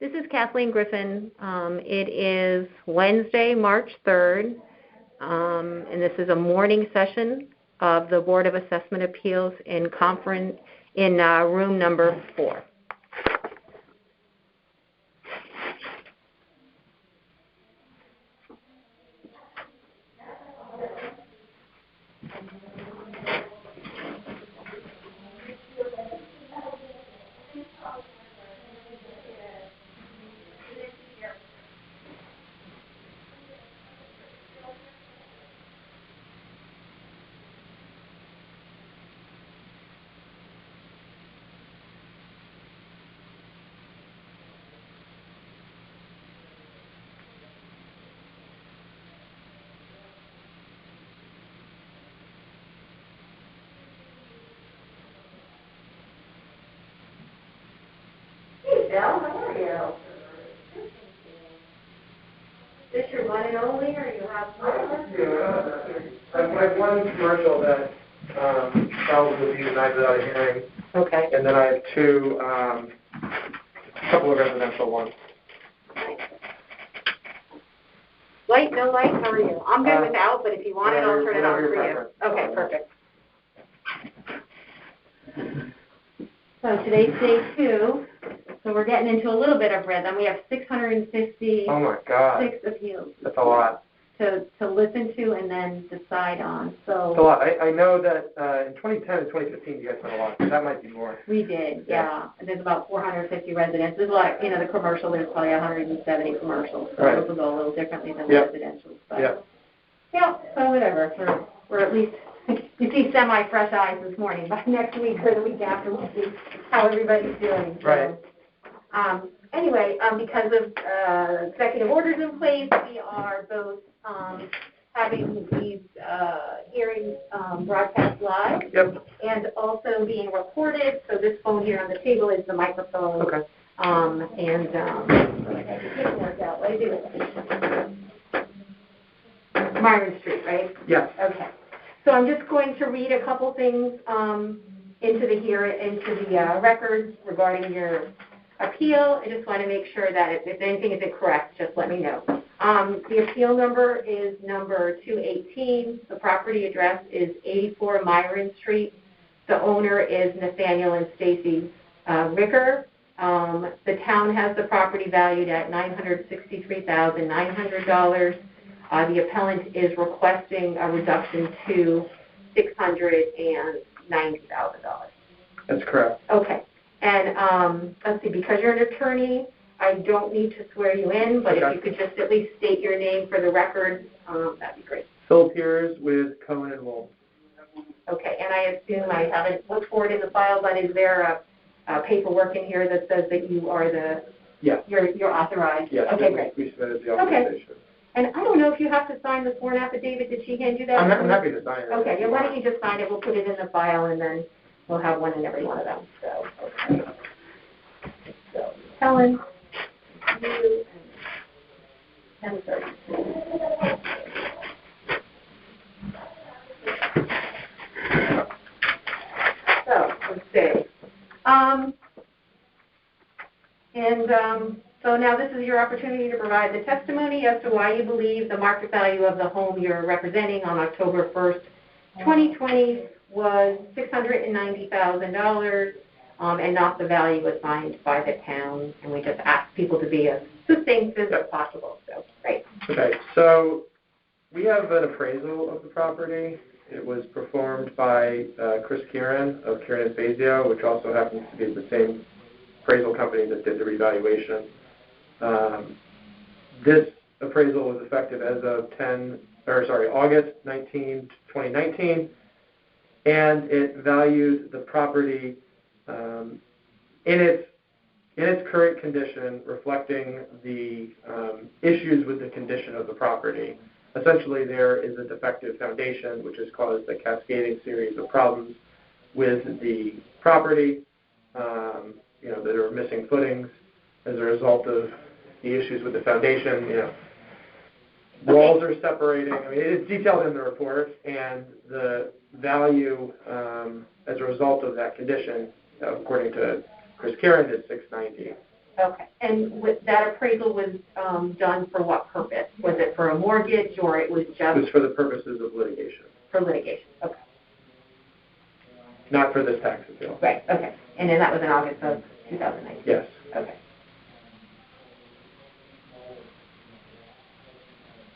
This is Kathleen Griffin. It is Wednesday, March 3rd, and this is a morning session of the Board of Assessment Appeals in room number 4. Bill, how are you? Is this your one and only, or you have more? Yeah, I have one commercial that sells with these knives without a hearing. Okay. And then I have two, a couple of residential ones. Light, no light, how are you? I'm good without, but if you want it, I'll turn it on for you. Okay, perfect. So today's day 2. So we're getting into a little bit of rhythm. We have 656 oh my God. appeals. That's a lot. To listen to and then decide on. So it's a lot. I know that in 2010 and 2015 you guys had a lot. That might be more. We did, yeah. There's about 450 residents. There's a lot, the commercial, there's probably 170 commercials. So right. Those will go a little differently than yep. residential. But yeah, so whatever. We're at least, you see semi-fresh eyes this morning. By next week or the week after, we'll see how everybody's doing. Right. Anyway, because of executive orders in place, we are both having these hearings broadcast live and also being recorded. So this phone here on the table is the microphone. Okay. What did I do? Myron Street, right? Yes. Okay. So I'm just going to read a couple things into the records regarding your appeal. I just want to make sure that if anything is incorrect, just let me know. The appeal number is number 218. The property address is 84 Myron Street. The owner is Nathaniel and Stacy Ricker. The town has the property valued at $963,900. The appellant is requesting a reduction to $690,000. That's correct. Okay. And let's see, because you're an attorney, I don't need to swear you in, but if you could just at least state your name for the record, that'd be great. Phil Piers with Cohen and Wolf. Okay, and I assume I haven't looked for it in the file, but is there a paperwork in here that says that you are you're authorized? Yes. Okay, great. We submitted the authorization. Okay. And I don't know if you have to sign the sworn affidavit. Did she hand you that? I'm happy to sign it. Okay, yeah, why don't you just sign it? We'll put it in the file, and then we'll have one in every one of them. So, okay. So, Helen, you, and 10:30. So, let's see. So now this is your opportunity to provide the testimony as to why you believe the market value of the home you're representing on October 1st, 2020 was $690,000 and not the value assigned by the town. And we just ask people to be as succinct as possible. So, great. Okay, so we have an appraisal of the property. It was performed by Chris Kieran of Kieran & Fazio, which also happens to be the same appraisal company that did the revaluation. This appraisal was effective as of August 19, 2019, and it valued the property in its current condition, reflecting the issues with the condition of the property. Essentially, there is a defective foundation, which has caused a cascading series of problems with the property. That are missing footings as a result of the issues with the foundation. Walls are separating. I mean, it's detailed in the report, and the value as a result of that condition, according to Chris Kieran, is $690,000. Okay. And that appraisal was done for what purpose? Was it for a mortgage, or it was just? It was for the purposes of litigation. For litigation. Okay. Not for this tax appeal. Right. Okay. And then that was in August of 2019. Yes. Okay.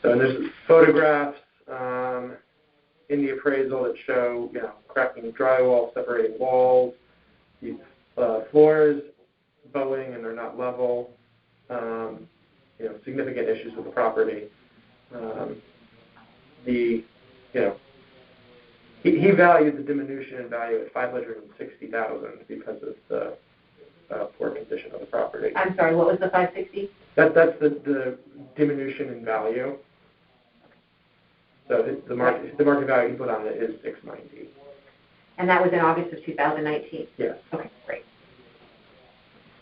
So there's photographs in the appraisal that show, cracking drywall, separating walls, the floors bowing and they're not level, significant issues with the property. He valued the diminution in value at $560,000 because of the poor condition of the property. I'm sorry, what was the 560? That's the diminution in value. So the market value he put on it is $690. And that was in August of 2019? Yes. Okay, great.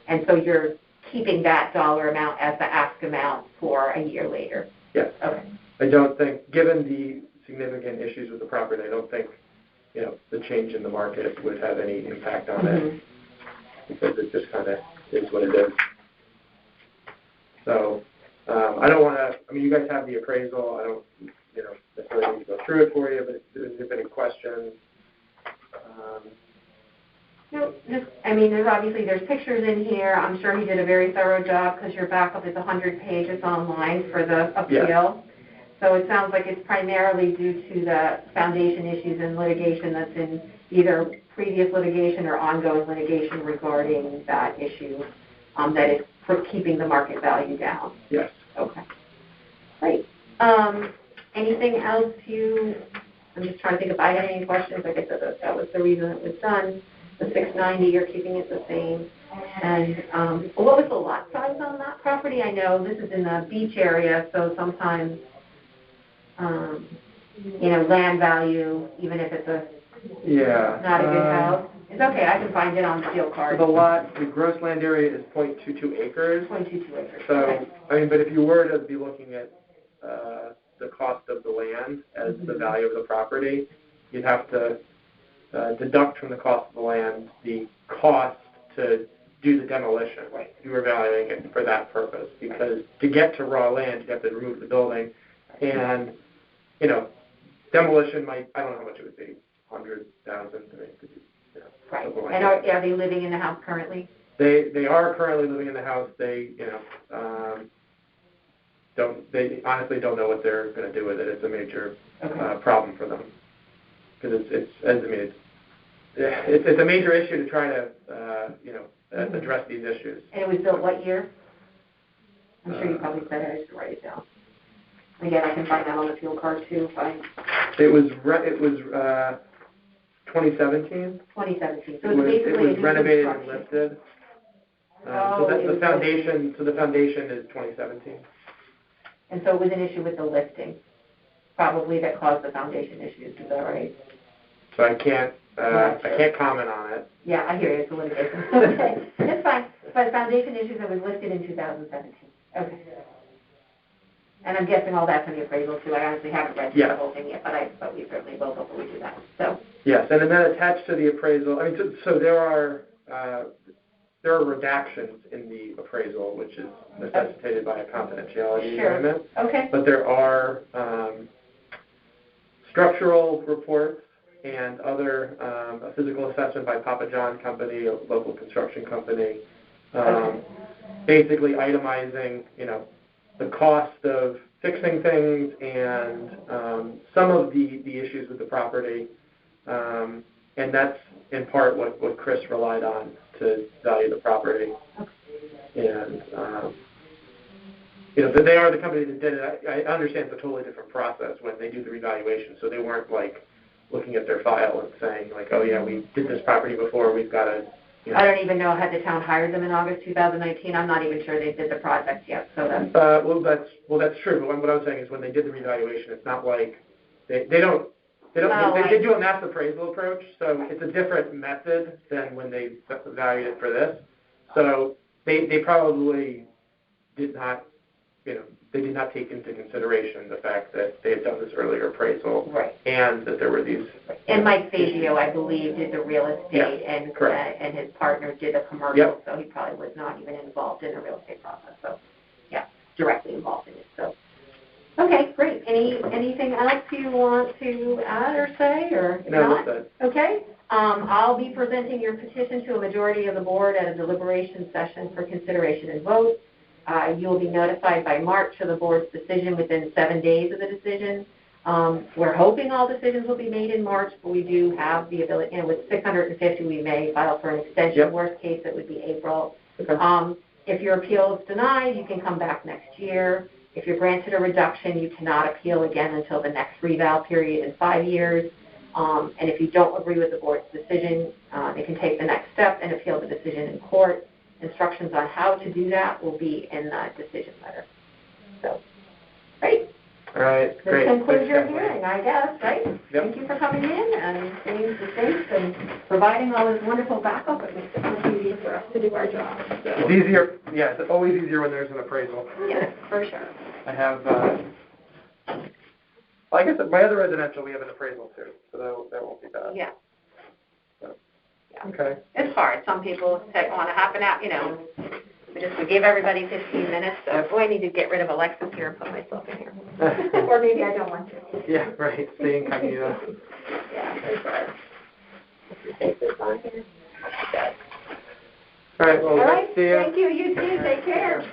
And so you're keeping that dollar amount as the ask amount for a year later? Yes. Okay. I don't think, given the significant issues with the property, I don't think, the change in the market would have any impact on it, because it just kind of is what it is. So I don't want to, you guys have the appraisal. I don't, necessarily need to go through it for you, but if there's any questions. No, there's pictures in here. I'm sure he did a very thorough job because your backup is 100 pages online for the appeal. Yeah. So it sounds like it's primarily due to the foundation issues and litigation that's in either previous litigation or ongoing litigation regarding that issue that is for keeping the market value down. Yes. Okay. Great. Anything else I'm just trying to think if I had any questions. Like I said, that was the reason it was done. The 690, you're keeping it the same. And what was the lot size on that property? I know this is in the beach area, so sometimes, land value, even if it's not a good house. It's okay, I can find it on the deal card. So the gross land area is 0.22 acres. 0.22 acres. So, okay. But if you were to be looking at the cost of the land as the value of the property, you'd have to deduct from the cost of the land the cost to do the demolition. Right. You were valuing it for that purpose, because to get to raw land, you have to remove the building, and demolition might, I don't know how much it would be, 100,000. Right. Like and are they living in the house currently? They are currently living in the house. They they honestly don't know what they're going to do with it. It's a major problem for them, because it's a major issue to try to address these issues. And it was built what year? I'm sure you probably said it. I should write it down. Again, I can find that on the fuel card too. It was 2017. 2017. So it was renovated and lifted. The foundation is 2017. And so it was an issue with the lifting, probably, that caused the foundation issues. Is that right? So I can't comment on it. Yeah, I hear you. It's a litigation. Okay, that's fine. But foundation issues that was lifted in 2017. Okay. And I'm guessing all that's in the appraisal too. I honestly haven't read the whole thing yet, but we certainly will before we do that. So. Yes, and then attached to the appraisal, so there are redactions in the appraisal, which is necessitated by a confidentiality agreement. Okay. But there are structural reports and other a physical assessment by Papa John Company, a local construction company, basically itemizing, the cost of fixing things and some of the issues with the property, and that's in part what Chris relied on to value the property. And they are the company that did it. I understand it's a totally different process when they do the revaluation, so they weren't like looking at their file and saying like, oh yeah, we did this property before, we've got to. I don't even know, had the town hired them in August 2019? I'm not even sure they did the project yet. So that's that's true. But what I was saying is when they did the revaluation, it's not like they do a mass appraisal approach, so it's a different method than when they valued it for this. So they probably did not they did not take into consideration the fact that they had done this earlier appraisal, Right. and that there were these. And Mike Fazio, I believe, did the real estate, Yeah, and his partner did the commercial, Yep. so he probably was not even involved in the real estate process. So, yeah, directly involved in it. So, okay, great. Anything else you want to add or say, or No, not? that's it. Okay. I'll be presenting your petition to a majority of the board at a deliberation session for consideration and vote. You will be notified by March of the board's decision within 7 days of the decision. We're hoping all decisions will be made in March, but we do have the ability, with 650, we may file for an extension. Yep. Worst case, it would be April. Okay. If your appeal is denied, you can come back next year. If you're granted a reduction, you cannot appeal again until the next reval period in 5 years. And if you don't agree with the board's decision, they can take the next step and appeal the decision in court. Instructions on how to do that will be in the decision letter. So, great. All right, This great. concludes your Thanks, hearing, I guess, right? Yep. Thank you for coming in and being succinct and providing all this wonderful backup. It makes it much easier for us to do our job. So. It's easier. Yeah, it's always easier when there's an appraisal. Yes, for sure. I have. I guess at my other residential we have an appraisal too, so that won't be bad. Yeah. So. Yeah. Okay. It's hard. Some people want to half an hour, we give everybody 15 minutes. So, I need to get rid of Alexis here and put myself in here. Or maybe I don't want to. Yeah, right. Stay incognito. Yeah, that's right. Take this on here. All right, well, All right. see you. Thank you. You too. Take care.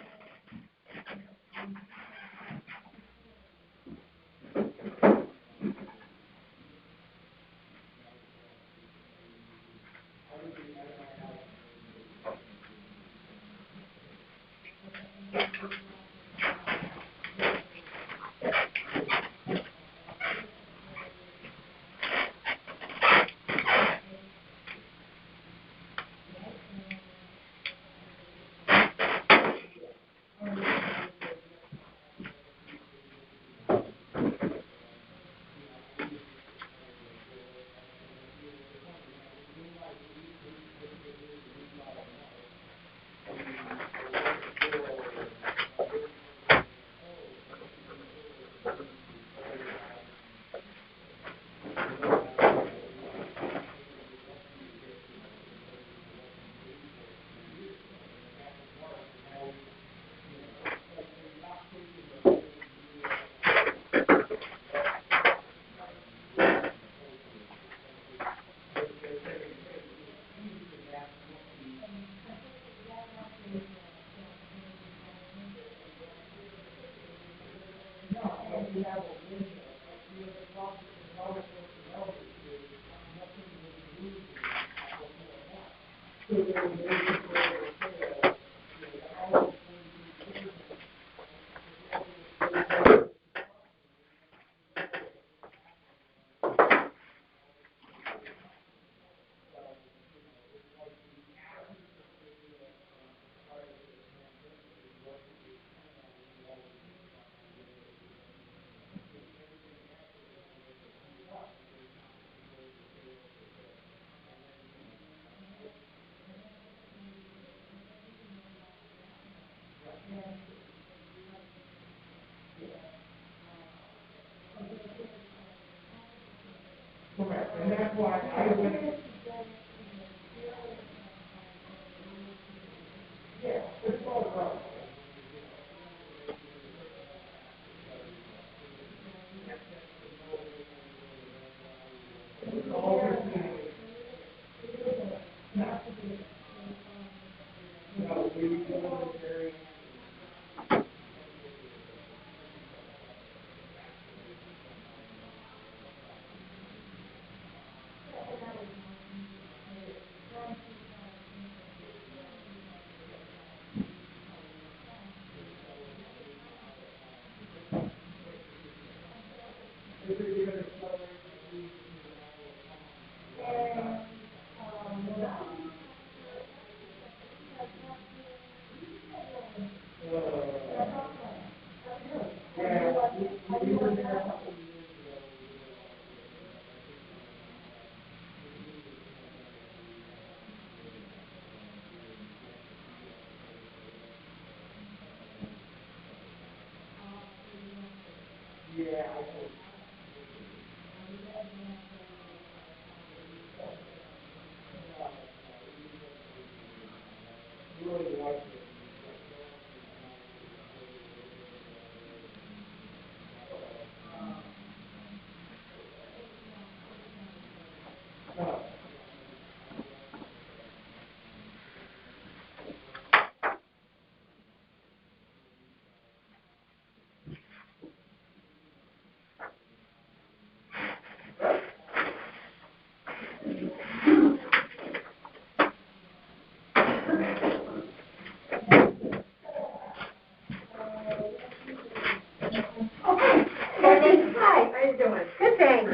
Hi, how you doing? Good, thanks.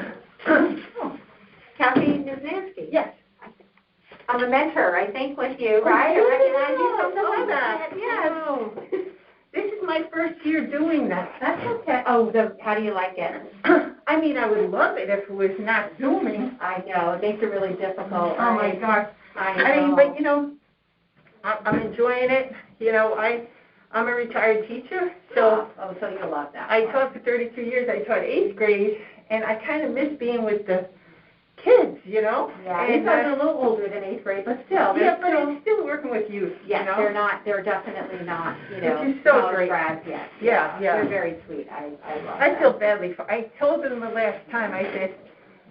Kathy Niznansky. Yes. I'm a mentor, I think, with you, right? I recognize you from the weather. Yes. This is my first year doing that. That's okay. Oh, how do you like it? I mean, I would love it if it was not Zooming. I know, it makes it really difficult. Oh, my gosh. I mean, but, I'm enjoying it. I'm a retired teacher, so so you love that. I taught for 32 years. I taught 8th grade, and I kind of miss being with the kids, Yeah, and these guys are a little older than 8th grade, but still. Yeah, but it's still working with youth, Yes, they're definitely not, Which is so college great. grads yet. Yeah. They're very sweet. I love I that. feel badly for. I told them the last time. I said,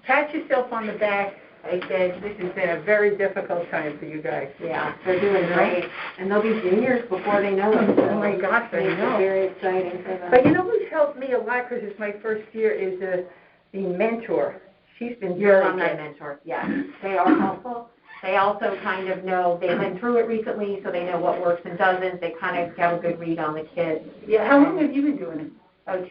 pat yourself on the back. I said, this has been a very difficult time for you guys. Yeah, they're doing great. And they'll be juniors before they know it. Oh, my gosh, I know. It's very exciting for them. But who's helped me a lot, because it's my first year, is the mentor. She's been Your very alumni good. mentor, yes. They are helpful. They also kind of know, they went through it recently, so they know what works and doesn't. They kind of have a good read on the kids. Yeah, how long have you been doing it? Probably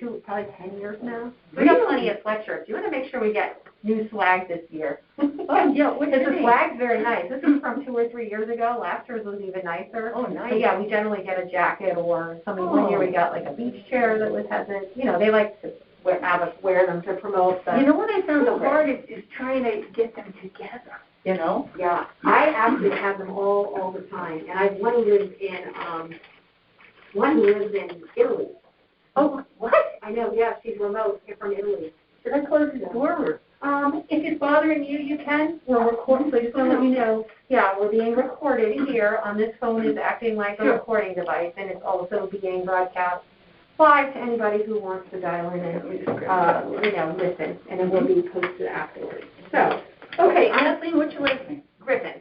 10 years now. We got plenty of sweatshirts. You want to make sure we get new swag this year. Oh, yeah, what's Because your the name? swag's very nice. This is from 2 or 3 years ago. Last year's was even nicer. Oh, nice. So yeah, we generally get a jacket or something. One year we got like a beach chair that hasn't, they like to have us wear them to promote them. What I found the hardest is trying to get them together, Yeah, I actually have them all the time. And I have one who lives in Italy. Oh, what? I know, yeah, she's remote from Italy. Should I close the door? If it's bothering you, you can. We're recording, so I just want to let you know. Yeah, we're being recorded here. This phone is acting like a recording device, and it's also being broadcast live to anybody who wants to dial in and, listen, and it will be posted afterwards. So, okay, Honestly, what's your last name? Griffin.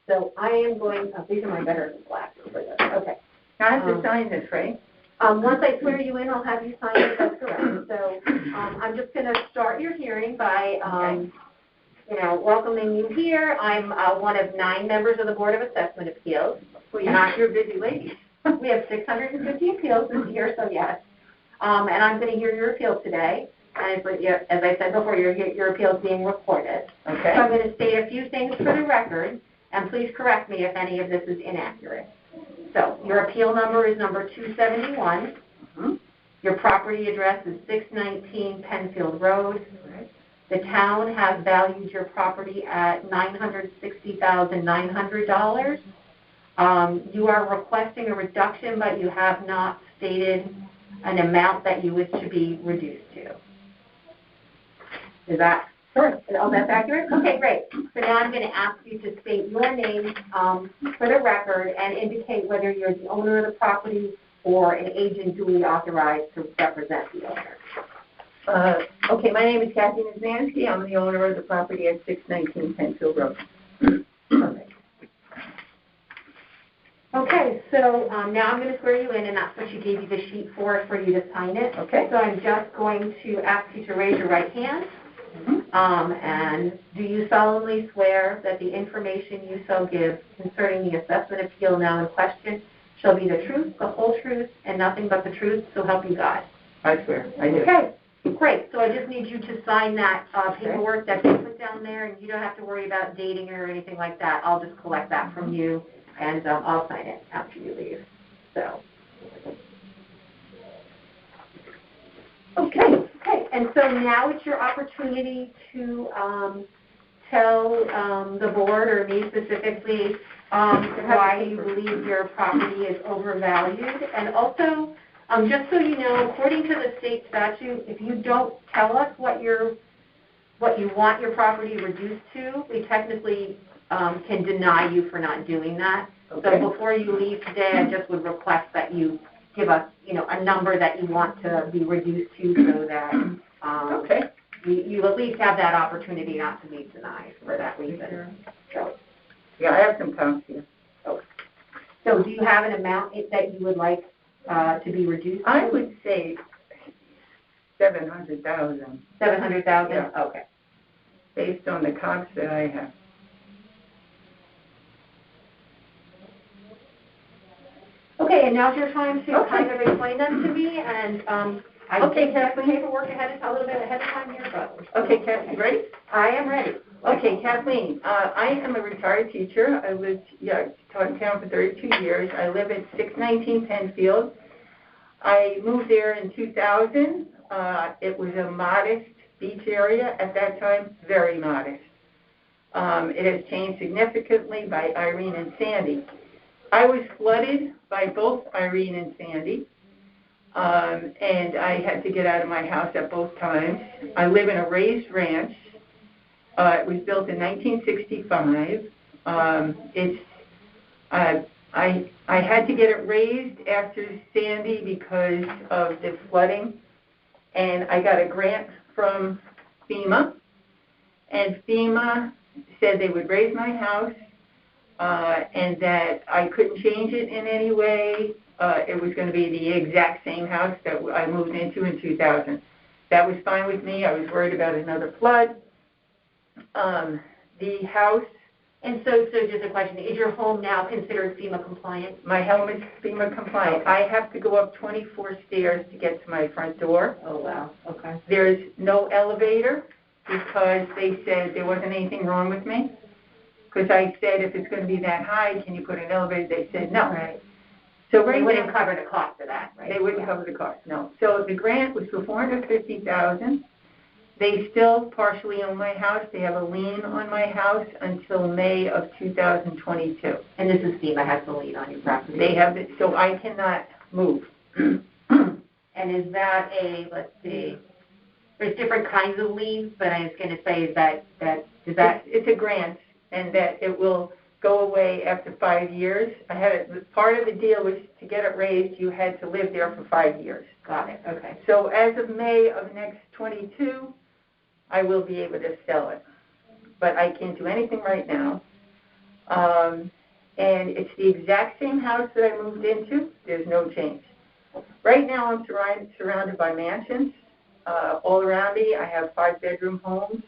So I am going, these are my better glasses for this. Okay. I have to sign this, right? Once I swear you in, I'll have you sign it. That's correct. So I'm just going to start your hearing by, welcoming you here. I'm one of 9 members of the Board of Assessment Appeals. Well, you're a busy lady. We have 650 appeals this year, so yes. And I'm going to hear your appeal today. And as I said before, your appeal is being recorded. Okay. So I'm going to state a few things for the record, and please correct me if any of this is inaccurate. So your appeal number is number 271. Mm-hmm. Your property address is 619 Penfield Road. Right. The town has valued your property at $960,900. You are requesting a reduction, but you have not stated an amount that you wish to be reduced to. Is that correct? Oh, that's accurate? Okay, great. So now I'm going to ask you to state your name for the record and indicate whether you're the owner of the property or an agent duly authorized to represent the owner. Okay, my name is Kathy Niznansky. I'm the owner of the property at 619 Penfield Road. Perfect. Okay, so now I'm going to swear you in, and that's what she gave you the sheet for you to sign it. Okay. So I'm just going to ask you to raise your right hand. And do you solemnly swear that the information you shall give concerning the assessment appeal now in question shall be the truth, the whole truth, and nothing but the truth, so help you God? I swear, I do. Okay, great. So I just need you to sign that paperwork that they put down there, and you don't have to worry about dating it or anything like that. I'll just collect that from you, and I'll sign it after you leave. So. Okay, and so now it's your opportunity to tell the board or me specifically why you believe your property is overvalued, and also Just so you know, according to the state statute, if you don't tell us what you want your property reduced to, we technically can deny you for not doing that. Okay. So before you leave today, I just would request that you give us, a number that you want to be reduced to, so that Okay. you at least have that opportunity not to be denied for that reason. So, Yeah, I have some comps here. so do you have an amount that you would like to be reduced to? I would say 700,000. 700,000? Yeah. Okay. Based on the comps that I have. Okay, and now's your time to Okay. kind of explain them to me, and I Okay, did have the paperwork a little bit ahead of time here, but... Okay, Kathleen, ready? I am ready. Okay, Kathleen, I am a retired teacher. I taught in town for 32 years. I live at 619 Penfield. I moved there in 2000. It was a modest beach area at that time, very modest. It has changed significantly by Irene and Sandy. I was flooded by both Irene and Sandy, and I had to get out of my house at both times. I live in a raised ranch. It was built in 1965. I had to get it raised after Sandy because of the flooding, and I got a grant from Fema, and FEMA said they would raise my house, and that I couldn't change it in any way. It was going to be the exact same house that I moved into in 2000. That was fine with me. I was worried about another flood. The house... And so just a question, is your home now considered FEMA compliant? My home is FEMA compliant. Okay. I have to go up 24 stairs to get to my front door. Oh, wow. Okay. There's no elevator because they said there wasn't anything wrong with me. Because I said, if it's going to be that high, can you put an elevator? They said no. Right. So They wouldn't cover the cost of that, right? They wouldn't cover the cost, no. So the grant was for $450,000. They still partially own my house. They have a lien on my house until May of 2022. And this is FEMA has the lien on your property? They have it, so I cannot move. And is that let's see, there's different kinds of liens, but I was going to say, It's a grant, and that it will go away after 5 years. Part of the deal was to get it raised, you had to live there for 5 years. Got it, okay. So as of May of next 22, I will be able to sell it. But I can't do anything right now. And it's the exact same house that I moved into. There's no change. Right now I'm surrounded by mansions all around me. I have 5-bedroom homes,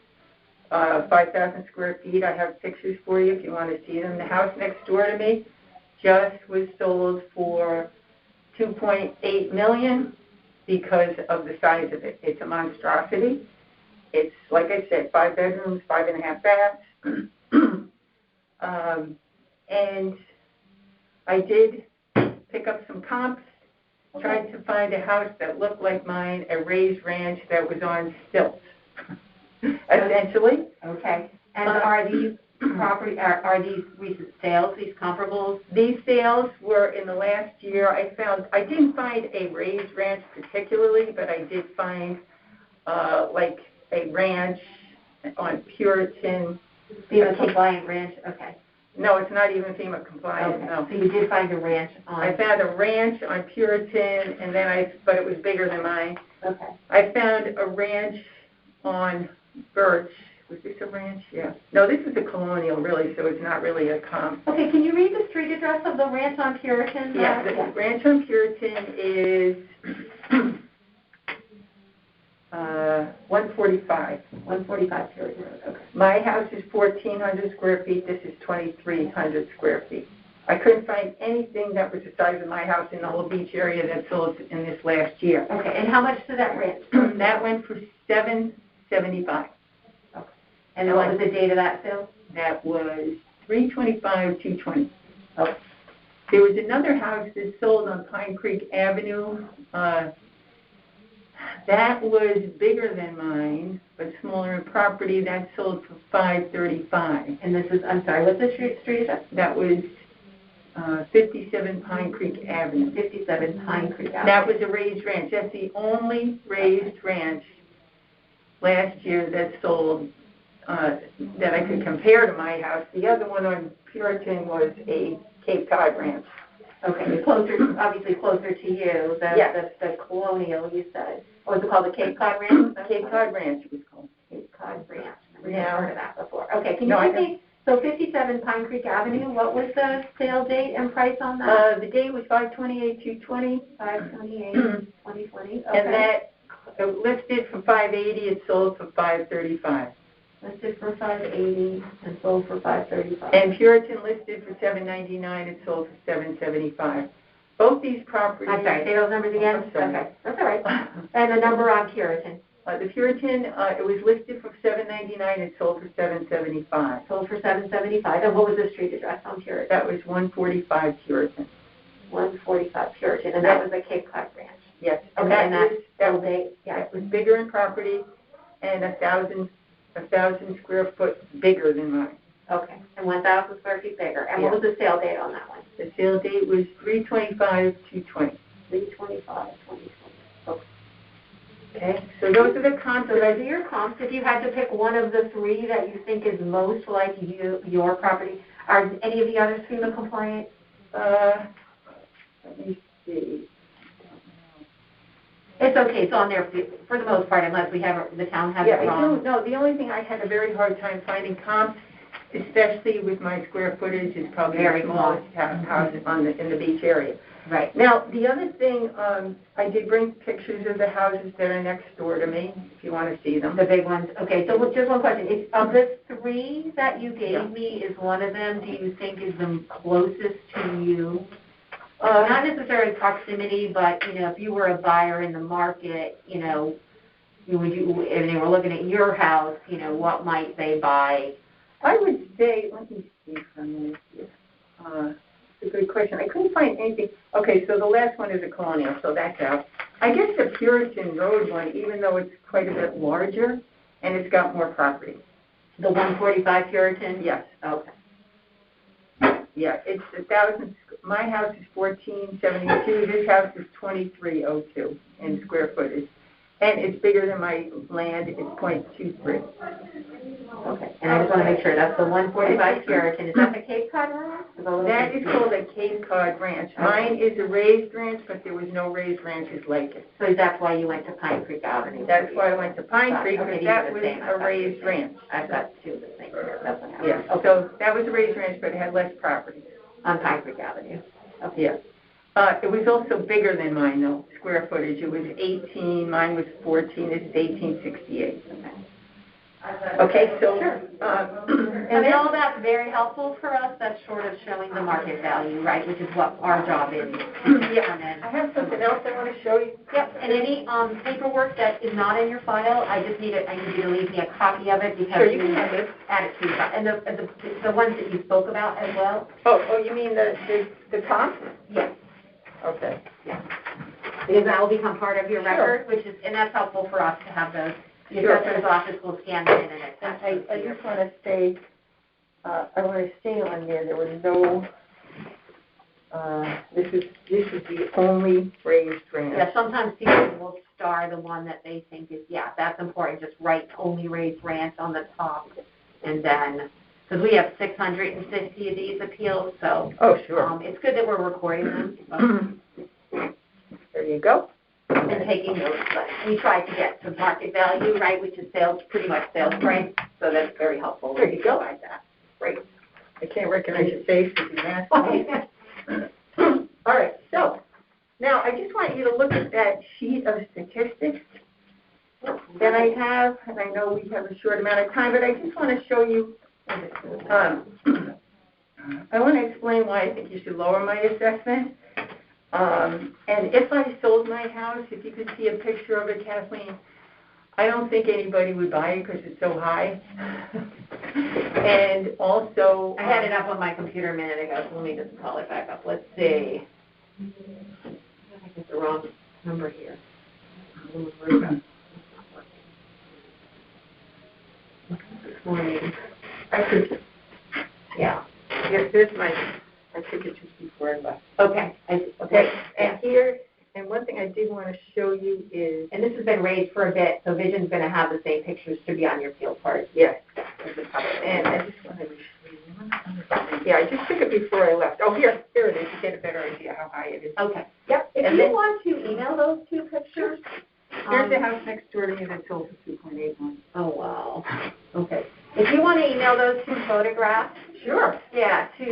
5,000 square feet. I have pictures for you if you want to see them. The house next door to me just was sold for $2.8 million because of the size of it. It's a monstrosity. It's, like I said, 5 bedrooms, 5.5 baths. And I did pick up some comps, tried to find a house that looked like mine, a raised ranch that was on stilts, essentially. Okay. And are these are these recent sales, these comparables? These sales were in the last year. I didn't find a raised ranch particularly, but I did find like a ranch on Puritan. FEMA compliant ranch, okay. No, it's not even FEMA compliant, Okay. no. So you did find a ranch on... I found a ranch on Puritan, and then but it was bigger than mine. Okay. I found a ranch on Birch. Was this a ranch? Yeah. No, this is a colonial, really, so it's not really a comp. Okay, can you read the street address of the ranch on Puritan? Yeah, the ranch on Puritan is 145. 145 Puritan Road, okay. My house is 1,400 square feet. This is 2,300 square feet. I couldn't find anything that was the size of my house in the whole beach area that sold in this last year. Okay, and how much did that ranch? That went for $775. Okay. And what was the date of that sale? That was $325,220. Okay. There was another house that sold on Pine Creek Avenue. That was bigger than mine, but smaller in property. That sold for $535. And this is, I'm sorry, what's the street address? That was 57 Pine Creek Avenue. 57 Pine Creek Avenue. That was a raised ranch. That's the only raised ranch last year that sold that I could compare to my house. The other one on Puritan was a Cape Cod ranch. Okay, obviously closer to you, the Colonial, you said. What was it called, the Cape Cod Ranch? Cape Cod Ranch it was called. Cape Cod Ranch. I've never heard of that before. Okay, can you give me, so 57 Pine Creek Avenue, what was the sale date and price on that? The date was 5/28/2020. 5/28/2020, okay. And that listed for $580, it sold for $535. Listed for $580 and sold for $535. And Puritan listed for $799, it sold for $775. Both these properties. I'm sorry, say those numbers again? I'm sorry. Okay, that's all right. And the number on Puritan? The Puritan, it was listed for $799, it sold for $775. Sold for $775. And what was the street address on Puritan? That was 145 Puritan. 145 Puritan, and that was a Cape Cod Ranch. Yes. Okay, and that was bigger in property and 1,000 square foot bigger than mine. Okay, and 1,000 square feet bigger. And what was the sale date on that one? The sale date was 3/25/2020. 3/25/2020. Okay, so those are the comps. So those are your comps. If you had to pick one of the three that you think is most like your property, are any of the others FEMA compliant? Let me see. It's okay. It's on there for the most part, unless the town has it wrong. No, the only thing I had a very hard time finding comps, especially with my square footage, is probably very the smallest house in the beach area. Right. Now, the other thing, I did bring pictures of the houses that are next door to me, if you want to see them. The big ones. Okay, so just one question. Of the three that you gave me, is one of them, do you think, is the closest to you? Not necessarily proximity, but, if you were a buyer in the market, and they were looking at your house, what might they buy? I would say, let me see for a minute here. It's a good question. I couldn't find anything. Okay, so the last one is a Colonial, so that's out. I guess the Puritan Road one, even though it's quite a bit larger, and it's got more property. The 145 Puritan? Yes. Okay. Yeah, it's 1,000. My house is 1472. This house is 2302 in square footage, and it's bigger than my land. It's .23. Okay, and I just want to make sure that's the 145 Puritan. Is that the Cape Cod Ranch? That is called a Cape Cod Ranch. Okay. Mine is a raised ranch, but there was no raised ranches like it. So that's why you went to Pine Creek Avenue. That's why I went to Pine Creek, because that was a raised ranch. I've got two of the same here. That's what happened. Yeah, okay. So that was a raised ranch, but it had less property. On Pine Creek Avenue. Okay. Yeah. It was also bigger than mine, though, square footage. It was 18, mine was 14, this is 1868. Okay, so... Sure. And all that's very helpful for us. That's sort of showing the market value, right, which is what our job is. Yeah, I have something else I want to show you. Yep, and any paperwork that is not in your file, I need you to leave me a copy of it, because sure, you can have this. Add it to your file. And the ones that you spoke about as well? Oh, you mean the comps? Yes. Okay. Yeah. Because that will become part of your record, and that's helpful for us to have those. The assessor's office will scan them in and attach. I just want to say, I want to stay on there. There was no. This is the only raised ranch. Yeah, sometimes people will star the one that they think is, that's important. Just write only raised ranch on the top, and then, because we have 650 of these appeals, so. Oh, sure. It's good that we're recording them. There you go. And taking notes, but we try to get to market value, right, which is pretty much sales price, so that's very helpful. There you go. Like that. Great. I can't recognize your face if you ask me. All right, so now I just want you to look at that sheet of statistics that I have, and I know we have a short amount of time, but I just want to show you, I want to explain why I think you should lower my assessment. And if I sold my house, if you could see a picture of it, Kathleen, I don't think anybody would buy it because it's so high. And also... I had it up on my computer a minute ago, so let me just call it back up. Let's see. I think the wrong number here. This morning. I could... Yeah. Here's my... I took it just before I left. Okay. Okay, and here, and one thing I did want to show you is, And this has been raised for a bit, so Vision's going to have the same pictures to be on your field part. yes, and I just wanted to show you one other thing. Yeah, I just took it before I left. Oh, here it is. You get a better idea how high it is. Okay. Yep. If And you then- want to email those two pictures. Here's the house next door to me that sold for $2.81. Oh, wow. Okay. If you want to email those two photographs, Sure. yeah, to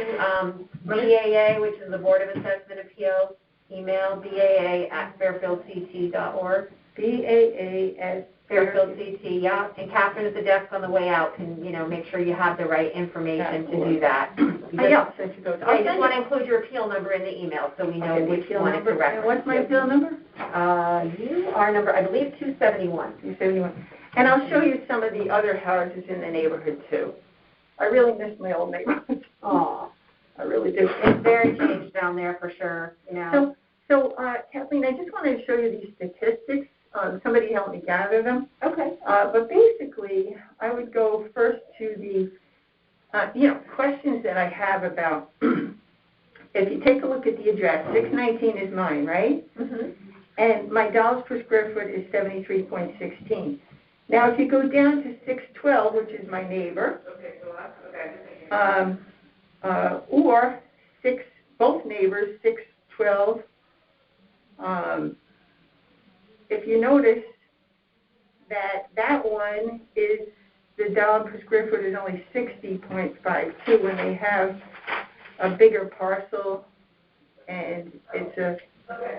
BAA, which is the Board of Assessment Appeals, email BAA@fairfieldct.org. BAA at Fairfield CT, yeah. And Catherine at the desk on the way out can, make sure you have the right information to do that. Yeah, so she goes, I just want to include your appeal number in the email so we know which appeal one number. to reference. And what's my appeal number? You are number, I believe, 271. 271. And I'll show you some of the other houses in the neighborhood too. I really miss my old neighborhood. Oh, I really do. it's very changed down there for sure, So Kathleen, I just wanted to show you these statistics. Somebody helped me gather them. Okay. But basically, I would go first to the, questions that I have about, if you take a look at the address, 619 is mine, right? Mm-hmm. And my dollars per square foot is 73.16. Now, if you go down to 612, which is my neighbor, or both neighbors, 612, if you notice that one is, the dollar per square foot is only 60.52 when they have a bigger parcel and it's a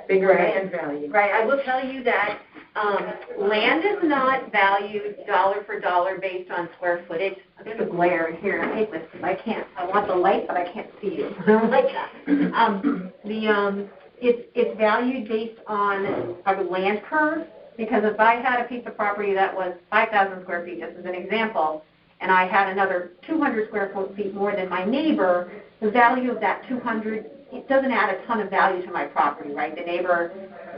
bigger land value. Right. I will tell you that land is not valued dollar for dollar based on square footage. There's a glare in here. I hate this because I want the light, but I can't see you. I don't like that. It's valued based on a land curve, because if I had a piece of property that was 5,000 square feet, just as an example, and I had another 200 square feet more than my neighbor, the value of that 200, it doesn't add a ton of value to my property, right? The neighbor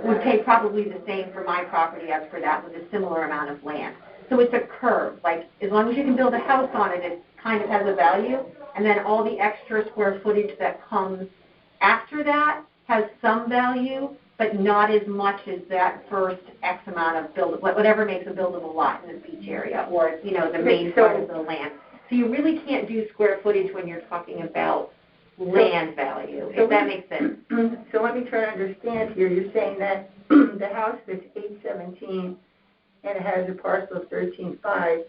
would pay probably the same for my property as for that with a similar amount of land. So it's a curve. Like, as long as you can build a house on it, it kind of has a value, and then all the extra square footage that comes after that has some value, but not as much as that first X amount of whatever makes a buildable lot in the beach area, or the main part of the land. So you really can't do square footage when you're talking about land value, if that makes sense. So let me try to understand here. You're saying that the house that's 817 and it has a parcel of 13.5,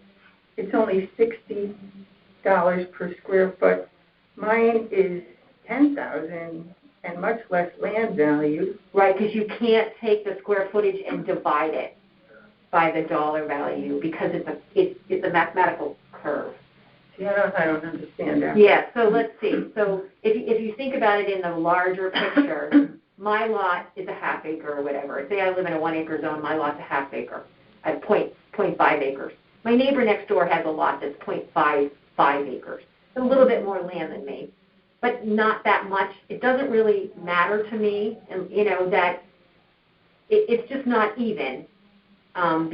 it's only $60 per square foot. Mine is 10,000 and much less land value. Right, because you can't take the square footage and divide it by the dollar value because it's a mathematical curve. See, I don't understand that. Yeah, so let's see. So if you think about it in the larger picture, my lot is a half acre or whatever. Say I live in a 1 acre zone, my lot's a half acre. I have 0.5 acres. My neighbor next door has a lot that's 0.55 acres. A little bit more land than me, but not that much. It doesn't really matter to me, and that it's just not even. But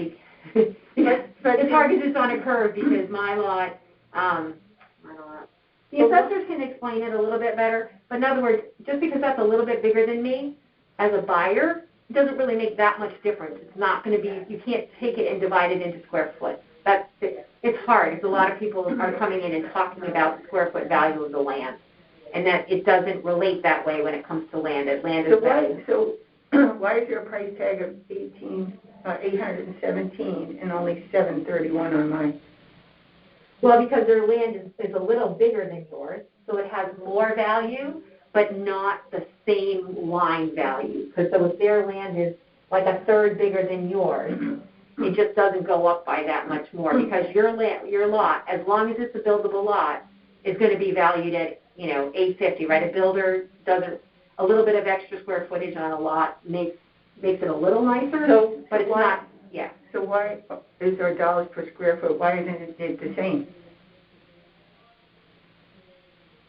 it's hard because it's on a curve because my lot, I don't know. The assessors can explain it a little bit better, but in other words, just because that's a little bit bigger than me, as a buyer, it doesn't really make that much difference. It's not going to be, you can't take it and divide it into square foot. It's hard because a lot of people are coming in and talking about the square foot value of the land, and that it doesn't relate that way when it comes to land, as land is valued. So why is there a price tag of $817 and only $731 on mine? Well, because their land is a little bigger than yours, so it has more value, but not the same line value. So if their land is like a third bigger than yours, it just doesn't go up by that much more because your lot, as long as it's a buildable lot, is going to be valued at $850, right? A builder doesn't, a little bit of extra square footage on a lot makes it a little nicer, but it's not. Yeah. So why is there dollars per square foot? Why isn't it the same?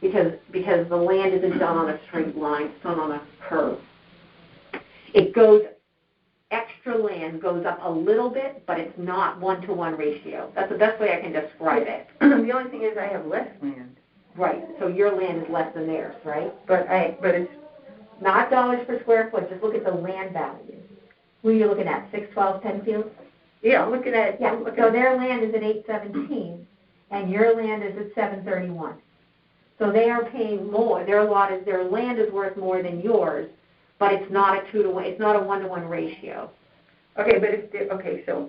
Because the land isn't done on a straight line; it's done on a curve. It goes. Extra land goes up a little bit, but it's not 1-to-1 ratio. That's the best way I can describe it. The only thing is I have less land. Right, so your land is less than theirs, right? but it's, Not dollars per square foot, just look at the land value. Who are you looking at, 612 Penfield? yeah, I'm looking at, Yeah, so their land is at 817, and your land is at 731. So they are paying more, their land is worth more than yours, but it's not a 2-to-1, it's not a 1-to-1 ratio. okay, but if, so,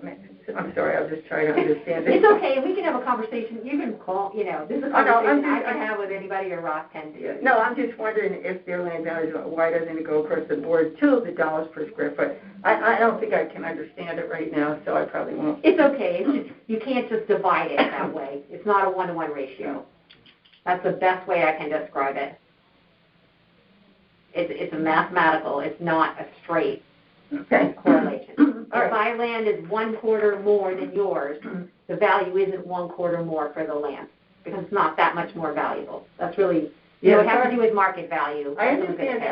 I'm sorry, I'll just try to understand this. It's okay, we can have a conversation, you can call, this is a conversation I can have with anybody or Ross can do. No, I'm just wondering if their land value, why doesn't it go across the board to the dollars per square foot? I don't think I can understand it right now, so I probably won't. It's okay, it's just, you can't just divide it that way. It's not a 1-to-1 ratio. That's the best way I can describe it. It's a mathematical, it's not a straight correlation. If my land is 1/4 more than yours, the value isn't 1/4 more for the land, because it's not that much more valuable. That's really, it has to do with market value. I understand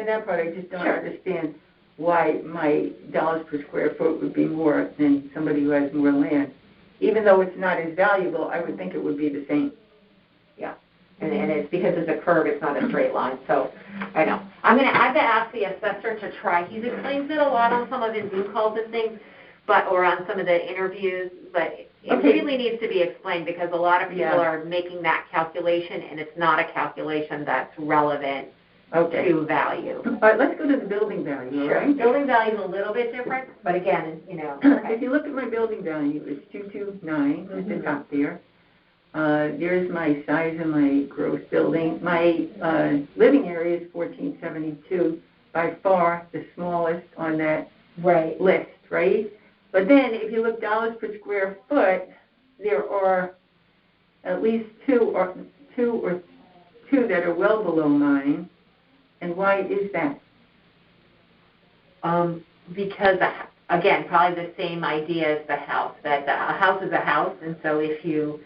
that part, I just don't understand why my dollars per square foot would be more than somebody who has more land. Even though it's not as valuable, I would think it would be the same. Yeah, and it's because it's a curve, it's not a straight line, so I know. I've asked the assessor to try, he's explains it a lot on some of his Zoom calls and things, or on some of the interviews, but it really needs to be explained because a lot of people are making that calculation and it's not a calculation that's relevant to value. All right, let's go to the building value, Sure. right? Building value is a little bit different, but again, okay. If you look at my building value, it's 229 at the top there. There's my size of my gross building. My living area is 1472, by far the smallest on that list, right? But then if you look dollars per square foot, there are at least two that are well below mine. And why is that? Because, again, probably the same idea as the house, that a house is a house, and so if you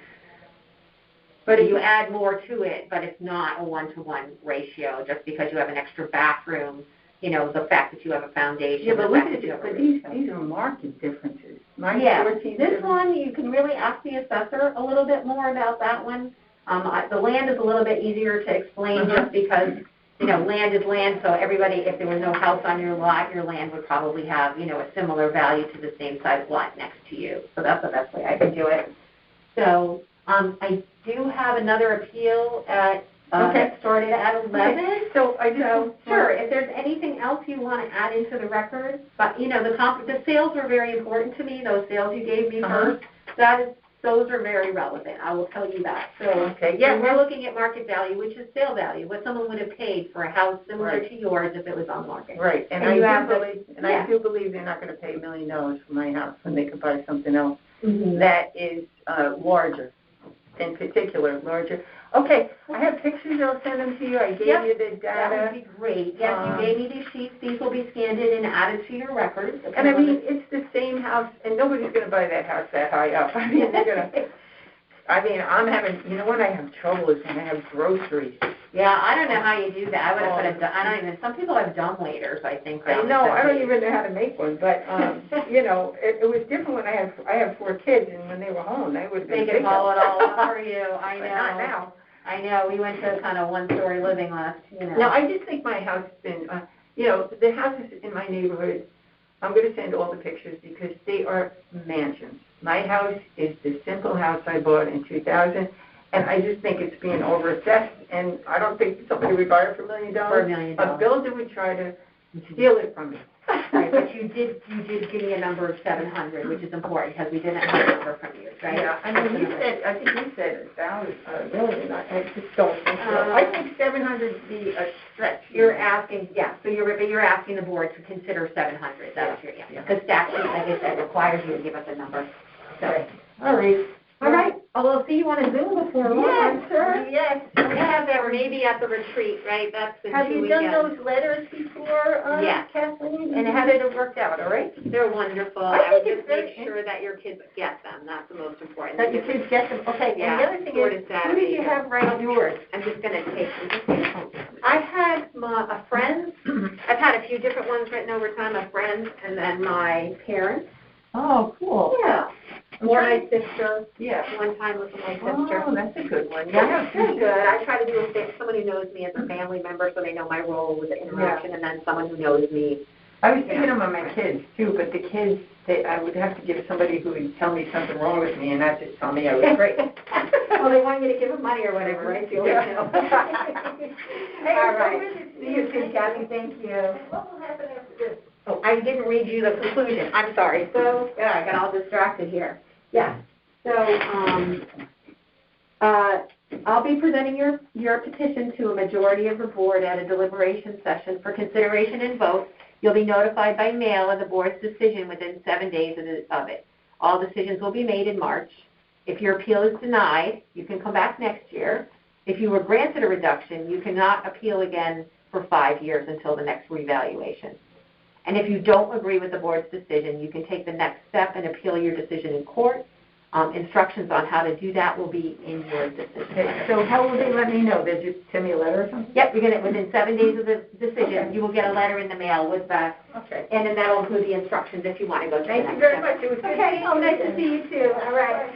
add more to it, but it's not a 1-to-1 ratio, just because you have an extra bathroom, the fact that you have a foundation. Yeah, but look at it, but these are market differences. This one, you can really ask the assessor a little bit more about that one. The land is a little bit easier to explain just because, land is land, so everybody, if there was no house on your lot, your land would probably have, a similar value to the same size lot next to you. So that's the best way I can do it. So I do have another appeal that started at 11. Okay. So sure, if there's anything else you want to add into the record, but the sales were very important to me. Those sales you gave me first, those are very relevant. I will tell you that. So we're looking at market value, which is sale value, what someone would have paid for a house similar to yours if it was on market. Right, I do believe they're not going to pay $1 million for my house when they could buy something else that is larger. In particular, larger. Okay, I have pictures. I'll send them to you. I gave you the data. That would be great. Yes, you gave me these sheets. These will be scanned in and added to your records. Okay. And I mean, it's the same house, and nobody's going to buy that house that high up. I mean, they're going to. I'm having. When I have trouble is when I have groceries. Yeah, I don't know how you do that. I would have put I don't even. Some people have dumb waiters. I think. I know. I don't even know how to make one, but it was different when I have 4 kids, and when they were home, they would. They could haul it all up for you. I know. But not now. I know. We went to kind of 1-story living last. No, I just think my house has been. The houses in my neighborhood. I'm going to send all the pictures because they are mansions. My house is the simple house I bought in 2000. And I just think it's being overassessed, and I don't think somebody would buy it for $1 million. For $1 million. A builder would try to steal it from me. Right, but you did give me a number of 700, which is important because we didn't have a number from you, right? Yeah, I think you said $1 million. I just don't think so. I think 700 would be a stretch. You're asking, so you're asking the board to consider 700. That's because statute, like I said, requires you to give us a number. So, okay. All right. I'll see you on a Zoom before long, I'm sure. Yes. Maybe at the retreat, right? That's the Have you done those letters before, Kathleen? And how did it work out, all right? They're wonderful. I would just make sure that your kids get them. That's the most important. That your kids get them. Okay. Yeah. And the other thing is, who did you have write yours? I'm just going to take them. I had a friend. I've had a few different ones written over time, a friend, and then my parents. Oh, cool. Yeah. Or my sister. Yeah. One time with my sister. Oh, that's a good one. Yeah, Very good. I try to do a thing, someone who knows me as a family member so they know my role with the interaction, and then someone who knows me. I was thinking about my kids, too, but the kids, I would have to give somebody who would tell me something wrong with me and not just tell me I was great. Well, they want you to give them money or whatever, right? So you always know. Hey, All right. See you soon, Kathy. Thank you. What will happen after this? Oh, I didn't read you the conclusion. I'm sorry. So, yeah, I got all distracted here. Yeah. So, I'll be presenting your petition to a majority of the board at a deliberation session for consideration and vote. You'll be notified by mail of the board's decision within 7 days of it. All decisions will be made in March. If your appeal is denied, you can come back next year. If you were granted a reduction, you cannot appeal again for 5 years until the next revaluation. And if you don't agree with the board's decision, you can take the next step and appeal your decision in court. Instructions on how to do that will be in your decision. Okay, so how will they let me know? They just send me a letter or something? Yep, you're gonna, within 7 days of the decision, you will get a letter in the mail with the, Okay. and then that'll include the instructions if you want to go to the Thank next you very step. much. It was good Okay, seeing oh, you nice to again. see you too. All right.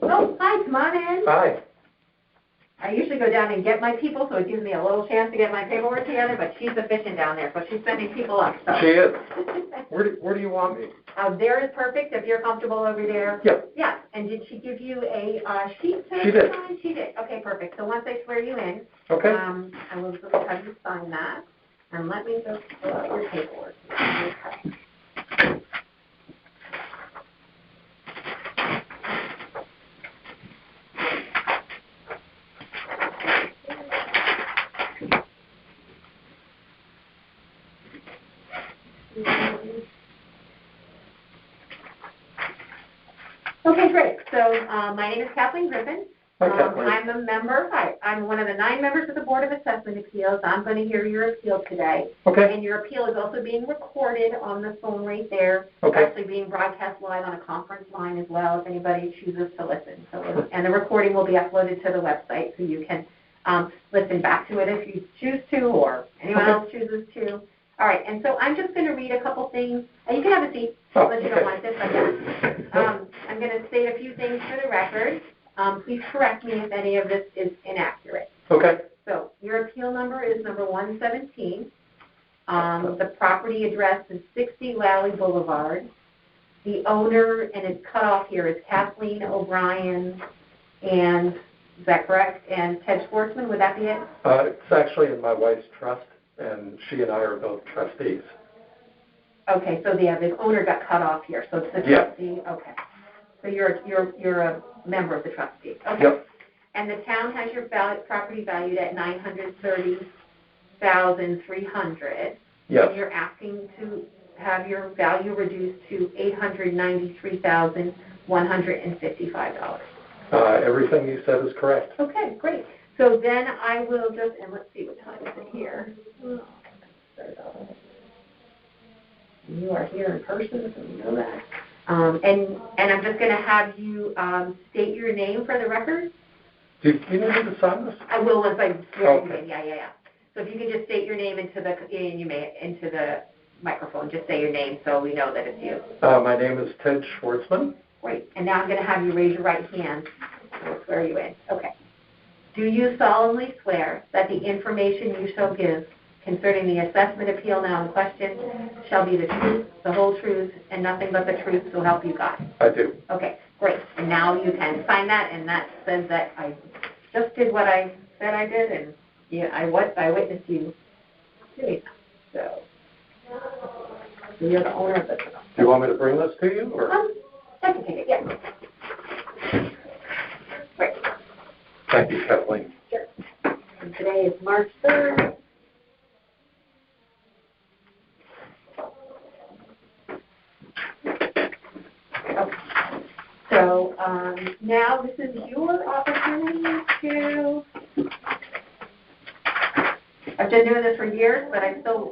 Oh, hi, come on in. Hi. I usually go down and get my people, so it gives me a little chance to get my paperwork together, but she's efficient down there, so she's sending people up. So. She is. Where do you want me? There is perfect, if you're comfortable over there. Yep. Yeah, and did she give you a sheet to She did. sign? She did. Okay, perfect. So once I swear you in, Okay. I will just have you sign that, and let me just fill out your paperwork. Okay. Okay, great. So my name is Kathleen Griffin. Hi, Kathleen. I'm a member. I'm one of the 9 members of the Board of Assessment Appeals. I'm going to hear your appeal today. Okay. And your appeal is also being recorded on the phone right there. Okay. It's actually being broadcast live on a conference line as well if anybody chooses to listen. So, and the recording will be uploaded to the website so you can listen back to it if you choose to or anyone else chooses to. All right, and so I'm just going to read a couple things. You can have a seat unless you don't want this. I'm going to state a few things for the record. Please correct me if any of this is inaccurate. Okay. So your appeal number is number 117. The property address is 60 Lally Boulevard. The owner, and it's cut off here, is Kathleen O'Brien, and is that correct? And Ted Schwartzman, would that be it? It's actually in my wife's trust, and she and I are both trustees. Okay, so the owner got cut off here, so it's the trustee. Okay, so you're a member of the trustee. Okay. Yep. And the town has your property valued at $930,300. Yes. And you're asking to have your value reduced to $893,155. Everything you said is correct. Okay, great. So then I will just, and let's see what time is it here. You are here in person, so we know that. And I'm just going to have you state your name for the record. Do you need me to sign this? I will once I swear you Okay. in. Yeah. So if you can just state your name into the microphone, just say your name so we know that it's you. My name is Ted Schwartzman. Great. And now I'm going to have you raise your right hand. I'll swear you in. Okay. Do you solemnly swear that the information you shall give concerning the assessment appeal now in question shall be the truth, the whole truth, and nothing but the truth, so help you God? I do. Okay, great. And now you can sign that, and that says that I just did what I said I did, and yeah, I witnessed you doing that. So you're the owner of this. Do you want me to bring this to you? Or? I can take it, yeah. Great. Thank you, Kathleen. Sure. And today is March 3rd. Okay. So now this is your opportunity to, I've been doing this for years, but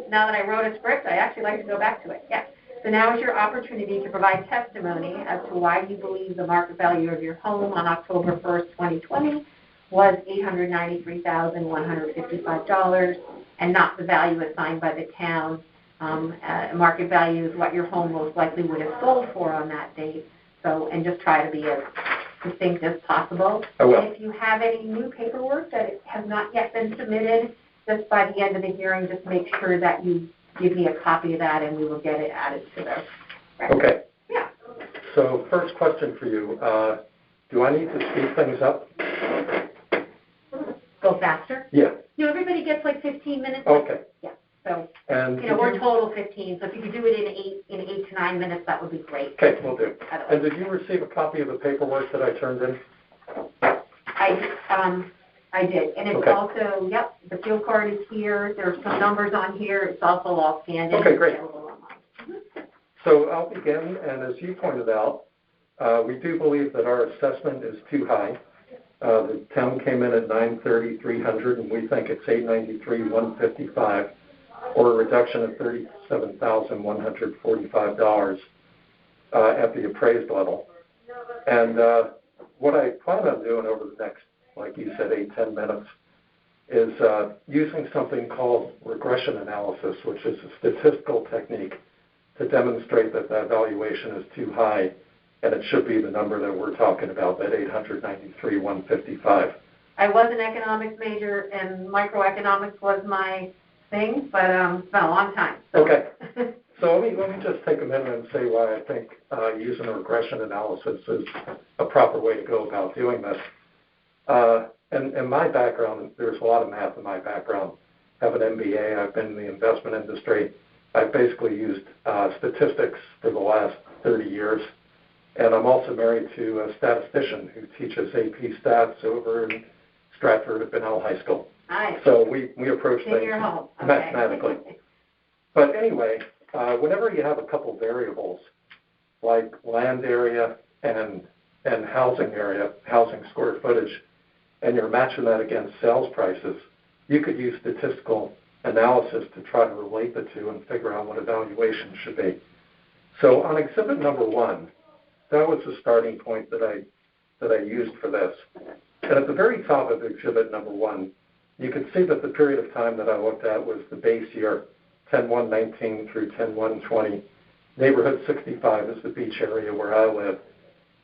now that I wrote a script, I actually like to go back to it. Yeah. So now is your opportunity to provide testimony as to why you believe the market value of your home on October 1st, 2020 was $893,155 and not the value assigned by the town. Market value is what your home most likely would have sold for on that date. So, and just try to be as distinct as possible. I will. And if you have any new paperwork that has not yet been submitted, just by the end of the hearing, just make sure that you give me a copy of that and we will get it added to the record. Okay. Yeah. So first question for you. Do I need to speed things up? Go faster? Yeah. Everybody gets like 15 minutes. Okay. Yeah. So, And we're total 15. So if you could do it in 8 to 9 minutes, that would be great. Okay, we'll do. And did you receive a copy of the paperwork that I turned in? I did. And it's also, the field card is here. There's some numbers on here. It's also all scanned in. Okay, great. Available online. So I'll begin, and as you pointed out, we do believe that our assessment is too high. The town came in at $930,300, and we think it's $893,155, or a reduction of $37,145 at the appraised level. And what I plan on doing over the next, like you said, 8-10 minutes, is using something called regression analysis, which is a statistical technique to demonstrate that that valuation is too high, and it should be the number that we're talking about, that $893,155. I was an economics major, and microeconomics was my thing, but it's been a long time. So. Okay. So let me just take a minute and say why I think using a regression analysis is a proper way to go about doing this. And my background, there's a lot of math in my background. I have an MBA. I've been in the investment industry. I've basically used statistics for the last 30 years. And I'm also married to a statistician who teaches AP Stats over in Stratford at Bunnell High School. Nice. So we approach things mathematically. But anyway, whenever you have a couple variables like land area and housing area, housing square footage, and you're matching that against sales prices, you could use statistical analysis to try to relate the two and figure out what a valuation should be. So on exhibit number 1, that was the starting point that I used for this. And at the very top of exhibit number 1, you can see that the period of time that I looked at was the base year, 10/1/19 through 10/1/20. Neighborhood 65 is the beach area where I live.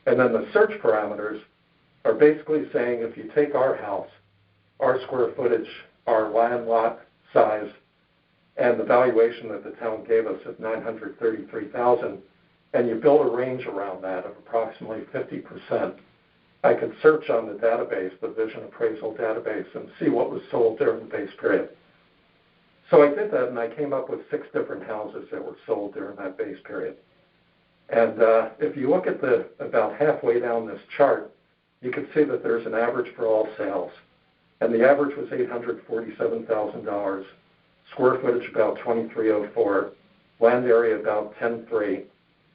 And then the search parameters are basically saying if you take our house, our square footage, our land lot size, and the valuation that the town gave us of $933,000, and you build a range around that of approximately 50%, I can search on the database, the Vision Appraisal database, and see what was sold during the base period. So I did that, and I came up with 6 different houses that were sold during that base period. And if you look at about halfway down this chart, you can see that there's an average for all sales. And the average was $847,000, square footage about 2,304, land area about 10.3.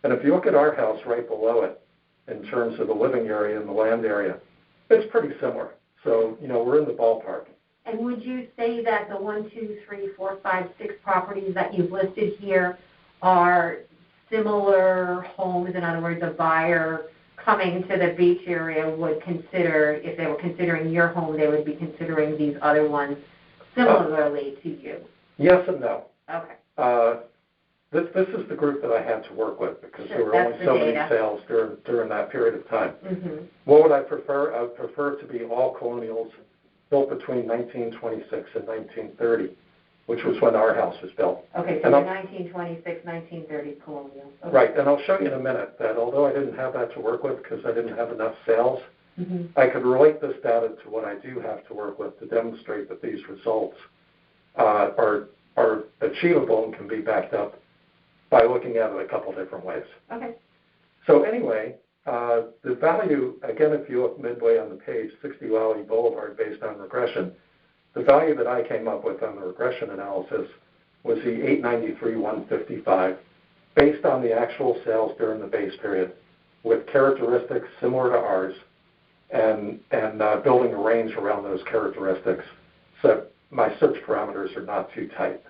And if you look at our house right below it, in terms of the living area and the land area, it's pretty similar. So, we're in the ballpark. And would you say that the 1, 2, 3, 4, 5, 6 properties that you've listed here are similar homes? In other words, a buyer coming to the beach area would consider, if they were considering your home, they would be considering these other ones similarly to you? Yes and no. Okay. This is the group that I had to work with because Sure, there were that's only the so data. many sales during that period of time. Mm-hmm. What would I prefer? I would prefer it to be all colonials built between 1926 and 1930, which was when our house was built. Okay, so 1926, 1930 colonial. Okay. Right, and I'll show you in a minute that although I didn't have that to work with because I didn't have enough sales, Mm-hmm. I could relate this data to what I do have to work with to demonstrate that these results are achievable and can be backed up by looking at it a couple different ways. Okay. So anyway, the value, again, if you look midway on the page, 60 Lally Boulevard based on regression, the value that I came up with on the regression analysis was the 893,155 based on the actual sales during the base period with characteristics similar to ours and building a range around those characteristics so my search parameters are not too tight.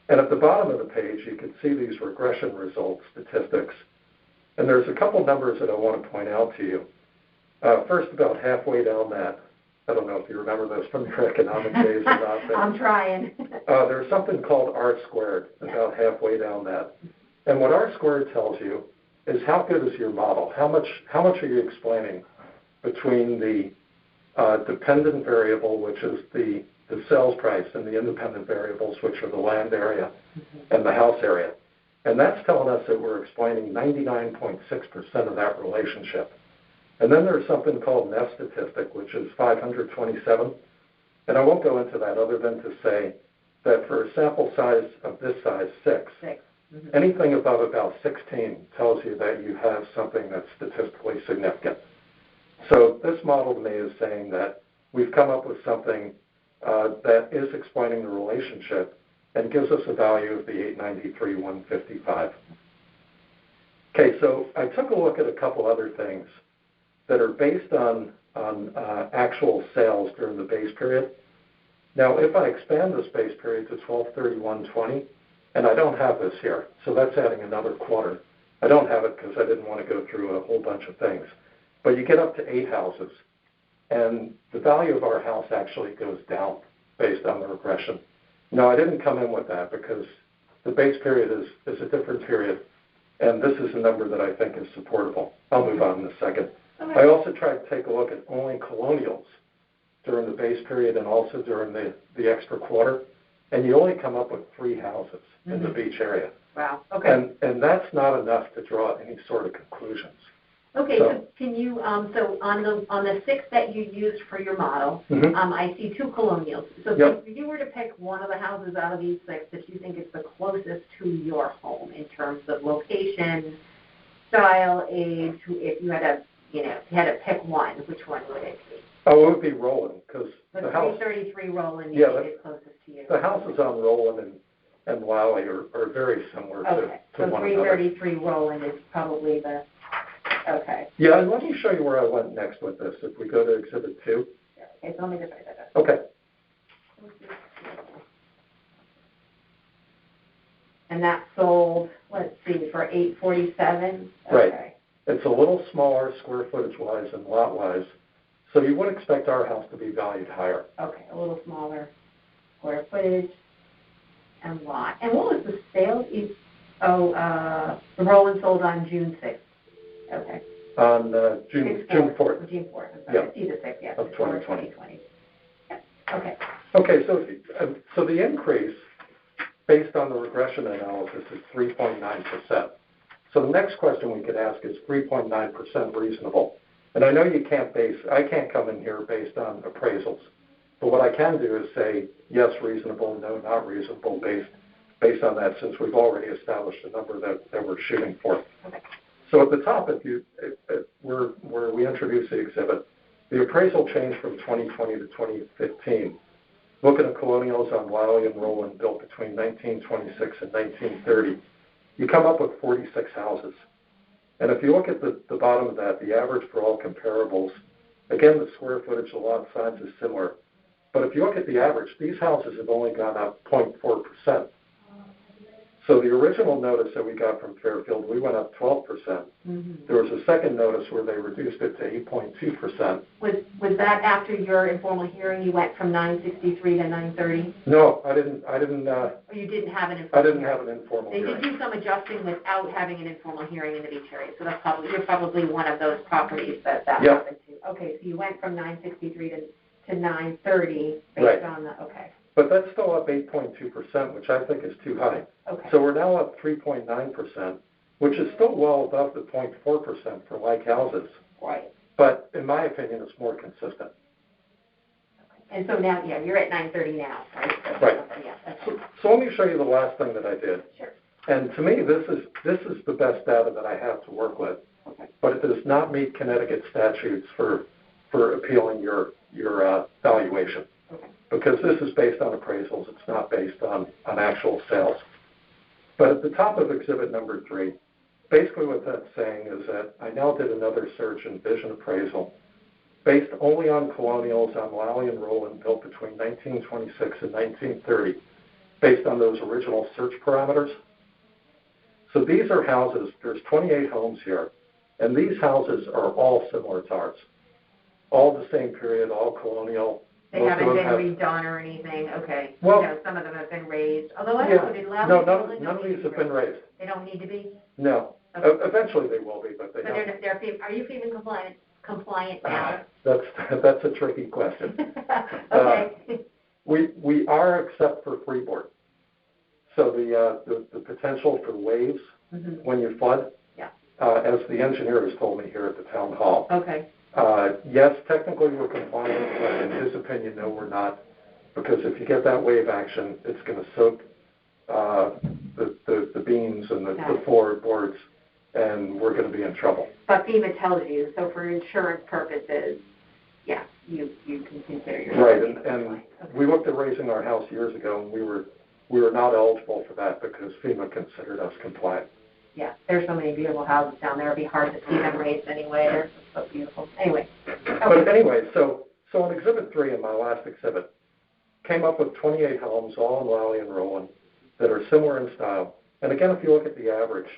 And at the bottom of the page, you can see these regression results statistics. And there's a couple numbers that I want to point out to you. First, about halfway down that, I don't know if you remember those from your economic days or not. But, I'm trying. there's something called R squared about halfway down that. And what R squared tells you is how good is your model? How much are you explaining between the dependent variable, which is the sales price, and the independent variables, which are the land area and the house area. And that's telling us that we're explaining 99.6% of that relationship. And then there's something called Nef Statistic, which is 527. And I won't go into that other than to say that for a sample size of this size, 6, anything above about 16 tells you that you have something that's statistically significant. So this model to me is saying that we've come up with something that is explaining the relationship and gives us a value of the 893,155. Okay, so I took a look at a couple other things that are based on actual sales during the base period. Now, if I expand this base period to 12/31/20, and I don't have this here, so that's adding another quarter. I don't have it because I didn't want to go through a whole bunch of things. But you get up to 8 houses, and the value of our house actually goes down based on the regression. Now, I didn't come in with that because the base period is a different period, and this is a number that I think is supportable. I'll move on in a second. Okay. I also tried to take a look at only colonials during the base period and also during the extra quarter, and you only come up with 3 houses in the beach area. Wow. Okay. And that's not enough to draw any sort of conclusions. Okay, so can you, so on the 6 that you used for your model, I see 2 colonials. So if you were to pick one of the houses out of these 6 that you think is the closest to your home in terms of location, style, age, if you had to, if you had to pick one, which one would it be? Oh, it would be Roland, because the house. 333 Roland is closest to you. The houses on Roland and Lally are very similar to one another. So 333 Roland is probably the. Okay. Yeah, and let me show you where I went next with this. If we go to Exhibit 2. Okay, so let me just write that down. Okay. And that sold, let's see, for $847. Right. Okay. It's a little smaller square footage-wise and lot-wise, so you would expect our house to be valued higher. Okay, a little smaller square footage and lot. And what was the sale? The Roland sold on June 6th. Okay. On June 4th. June 4th. I'm sorry. I see the 6th, yes. Of 2020. Yep. Okay. Okay, so the increase based on the regression analysis is 3.9%. So the next question we could ask is 3.9% reasonable? And I know I can't come in here based on appraisals. But what I can do is say, yes, reasonable, no, not reasonable, based on that, since we've already established a number that we're shooting for. Okay. So at the top, where we introduce the exhibit, the appraisal changed from 2020 to 2015. Looking at colonials on Lally and Roland built between 1926 and 1930, you come up with 46 houses. And if you look at the bottom of that, the average for all comparables, again, the square footage, the lot size is similar. But if you look at the average, these houses have only gone up 0.4%. So the original notice that we got from Fairfield, we went up 12%. There was a second notice where they reduced it to 8.2%. Was that after your informal hearing? You went from 963 to 930? No, I didn't. Or you didn't have an informal? I didn't have an informal hearing. hearing. They did do some adjusting without having an informal hearing in the beach area. So that's you're probably one of those properties that yep. happened to. Okay, so you went from 963 to 930 based right. on the okay. But that's still up 8.2%, which I think is too high. Okay. So we're now up 3.9%, which is still well above the 0.4% for like houses. Right. But in my opinion, it's more consistent. And so now, yeah, you're at 930 now, right? So, right. Yeah, so let me show you the last thing that I did. Sure. And to me, this is the best data that I have to work with. Okay. But it does not meet Connecticut statutes for appealing your valuation. Okay. Because this is based on appraisals. It's not based on actual sales. But at the top of exhibit number 3, basically what that's saying is that I now did another search in vision appraisal based only on colonials on Lally and Rowland built between 1926 and 1930, based on those original search parameters. So these are houses, there's 28 homes here, and these houses are all similar to ours. All the same period, all colonial. They haven't been redone or anything. Okay. Well, some of them have been raised. Although I don't know, did Lally none of these have been raised. They don't need to be? No. Okay. Eventually they will be, but they don't. Are you FEMA compliant now? That's a tricky question. Okay. We are, except for freeboard. So the potential for waves when you flood, as the engineer has told me here at the town hall. Okay. Yes, technically we're compliant, but in his opinion, no, we're not, because if you get that wave action, it's going to soak the beams and the floorboards, and we're going to be in trouble. But FEMA tells you, so for insurance purposes, yeah, you can consider yourself right. And okay. We looked at raising our house years ago, and we were not eligible for that because FEMA considered us compliant. Yeah, there's so many beautiful houses down there. It'd be hard to see them raised anyway. They're so beautiful. Anyway. Okay. But anyway, so on Exhibit 3, in my last exhibit, came up with 28 homes, all in Lally and Rowland, that are similar in style. And again, if you look at the average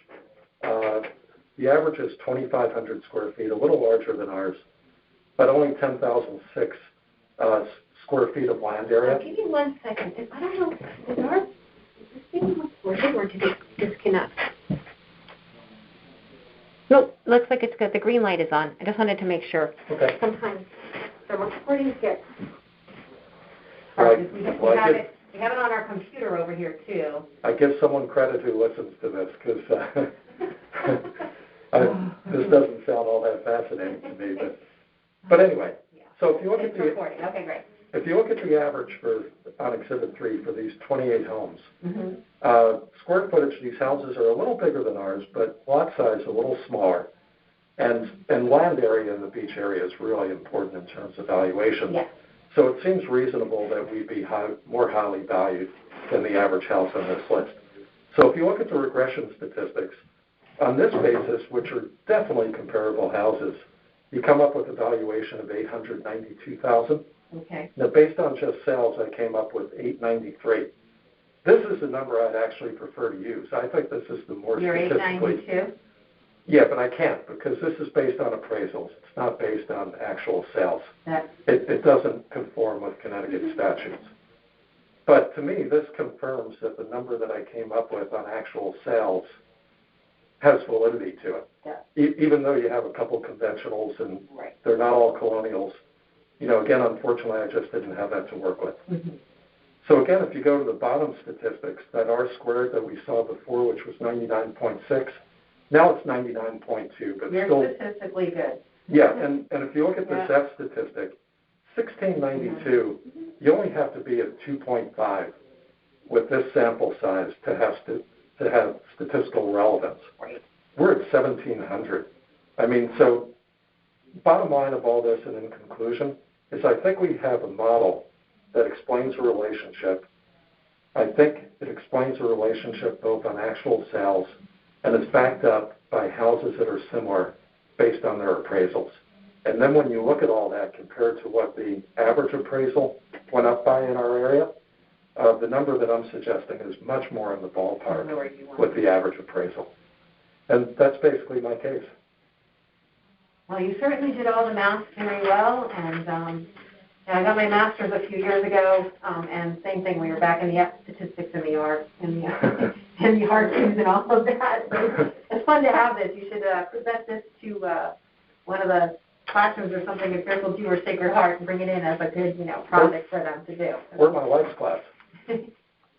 is 2,500 square feet, a little larger than ours, but only 10,006 square feet of land area. Give me 1 second. I don't know, is this thing working or did it disconnect? Nope, looks like it's good. The green light is on. I just wanted to make sure. Okay. Sometimes the recordings get... Right. We have it on our computer over here, too. I give someone credit who listens to this, because this doesn't sound all that fascinating to me. But anyway, so if you look at the... recording. Okay, great. If you look at the average on Exhibit 3 for these 28 homes, square footage, these houses are a little bigger than ours, but lot size a little smaller. And land area in the beach area is really important in terms of valuation. Yeah. So it seems reasonable that we'd be more highly valued than the average house on this list. So if you look at the regression statistics, on this basis, which are definitely comparable houses, you come up with a valuation of $892,000. Okay. Now, based on just sales, I came up with $893,000. This is the number I'd actually prefer to use. I think this is the more statistically... You're $892,000? Yeah, but I can't, because this is based on appraisals. It's not based on actual sales. It doesn't conform with Connecticut statutes. But to me, this confirms that the number that I came up with on actual sales has validity to it. Yeah. Even though you have a couple conventionals and they're not all colonials. Again, unfortunately, I just didn't have that to work with. So again, if you go to the bottom statistics, that R squared that we saw before, which was 99.6, now it's 99.2, but you're still statistically good. Yeah, and if you look at this F statistic, 1692, you only have to be at 2.5 with this sample size to have statistical relevance. Right. We're at 1,700. I mean, so bottom line of all this, and in conclusion, is I think we have a model that explains a relationship. I think it explains a relationship both on actual sales, and it's backed up by houses that are similar based on their appraisals. And then when you look at all that compared to what the average appraisal went up by in our area, the number that I'm suggesting is much more in the ballpark Where you want. with the average appraisal. And that's basically my case. Well, you certainly did all the math very well, and I got my master's a few years ago, and same thing, we were back in the Nef Statistics in the art, and the, and the art teams and all of that. So it's fun to have this. You should present this to one of the classrooms or something at Fairfield View or Sacred Heart and bring it in as a good, project for them to do. Or my wife's class.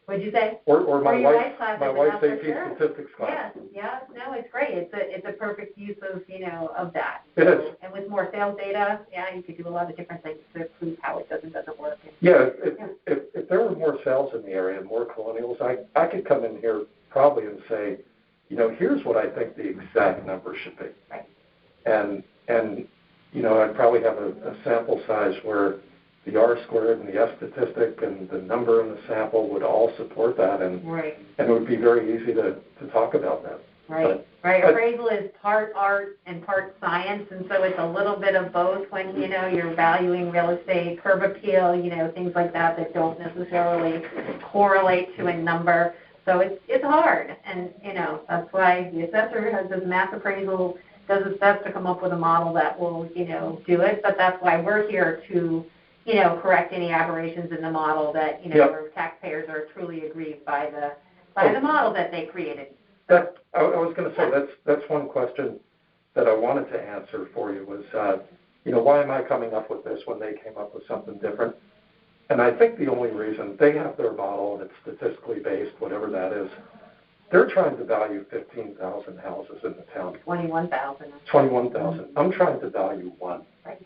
What'd you say? Or my your wife's class my as a wife's master, AP sure. statistics class. Yeah, no, it's great. It's a perfect use of, of that. It is. And with more sales data, you could do a lot of different things to prove how it doesn't work. Yeah, if there were more sales in the area, more colonials, I could come in here probably and say, here's what I think the exact number should be. Right. And I'd probably have a sample size where the R squared and the F statistic and the number in the sample would all support that, and Right. and it would be very easy to talk about that. Right. Right. Appraisal is part art and part science, and so it's a little bit of both when, you're valuing real estate, curb appeal, things like that don't necessarily correlate to a number. So it's hard, and, that's why the assessor has this math appraisal, does its best to come up with a model that will, do it, but that's why we're here to, correct any aberrations in the model that, where taxpayers are truly aggrieved by the model that they created. I was going to say, that's one question that I wanted to answer for you was, why am I coming up with this when they came up with something different? And I think the only reason, they have their model and it's statistically based, whatever that is, they're trying to value 15,000 houses in the town. 21,000. 21,000. I'm trying to value one. Right.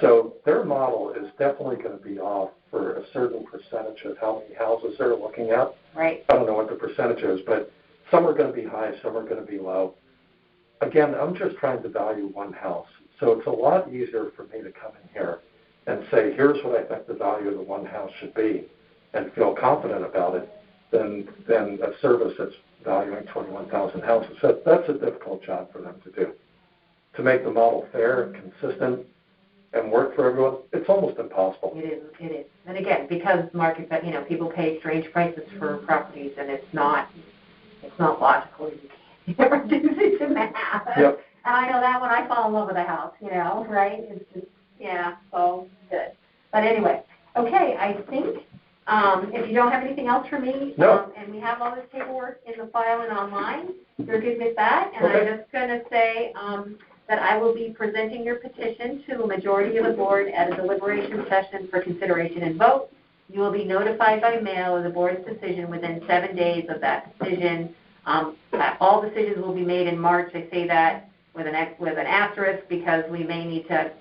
So their model is definitely going to be off for a certain percentage of how many houses they're looking at. Right. I don't know what the percentage is, but some are going to be high, some are going to be low. Again, I'm just trying to value one house. So it's a lot easier for me to come in here and say, here's what I think the value of the one house should be, and feel confident about it, than a service that's valuing 21,000 houses. That's a difficult job for them to do. To make the model fair, consistent, and work for everyone, it's almost impossible. It is. And again, because market, people pay strange prices for properties, and it's not logical. You can't reduce it to math. Yep. And I know that when I fall in love with a house, right? It's just, so good. But anyway, okay, I think if you don't have anything else for me, no. And we have all this paperwork in the file and online, you're good with that. And okay. I'm just going to say that I will be presenting your petition to a majority of the board at a deliberation session for consideration and vote. You will be notified by mail of the board's decision within 7 days of that decision. All decisions will be made in March. I say that with an asterisk because we may need to,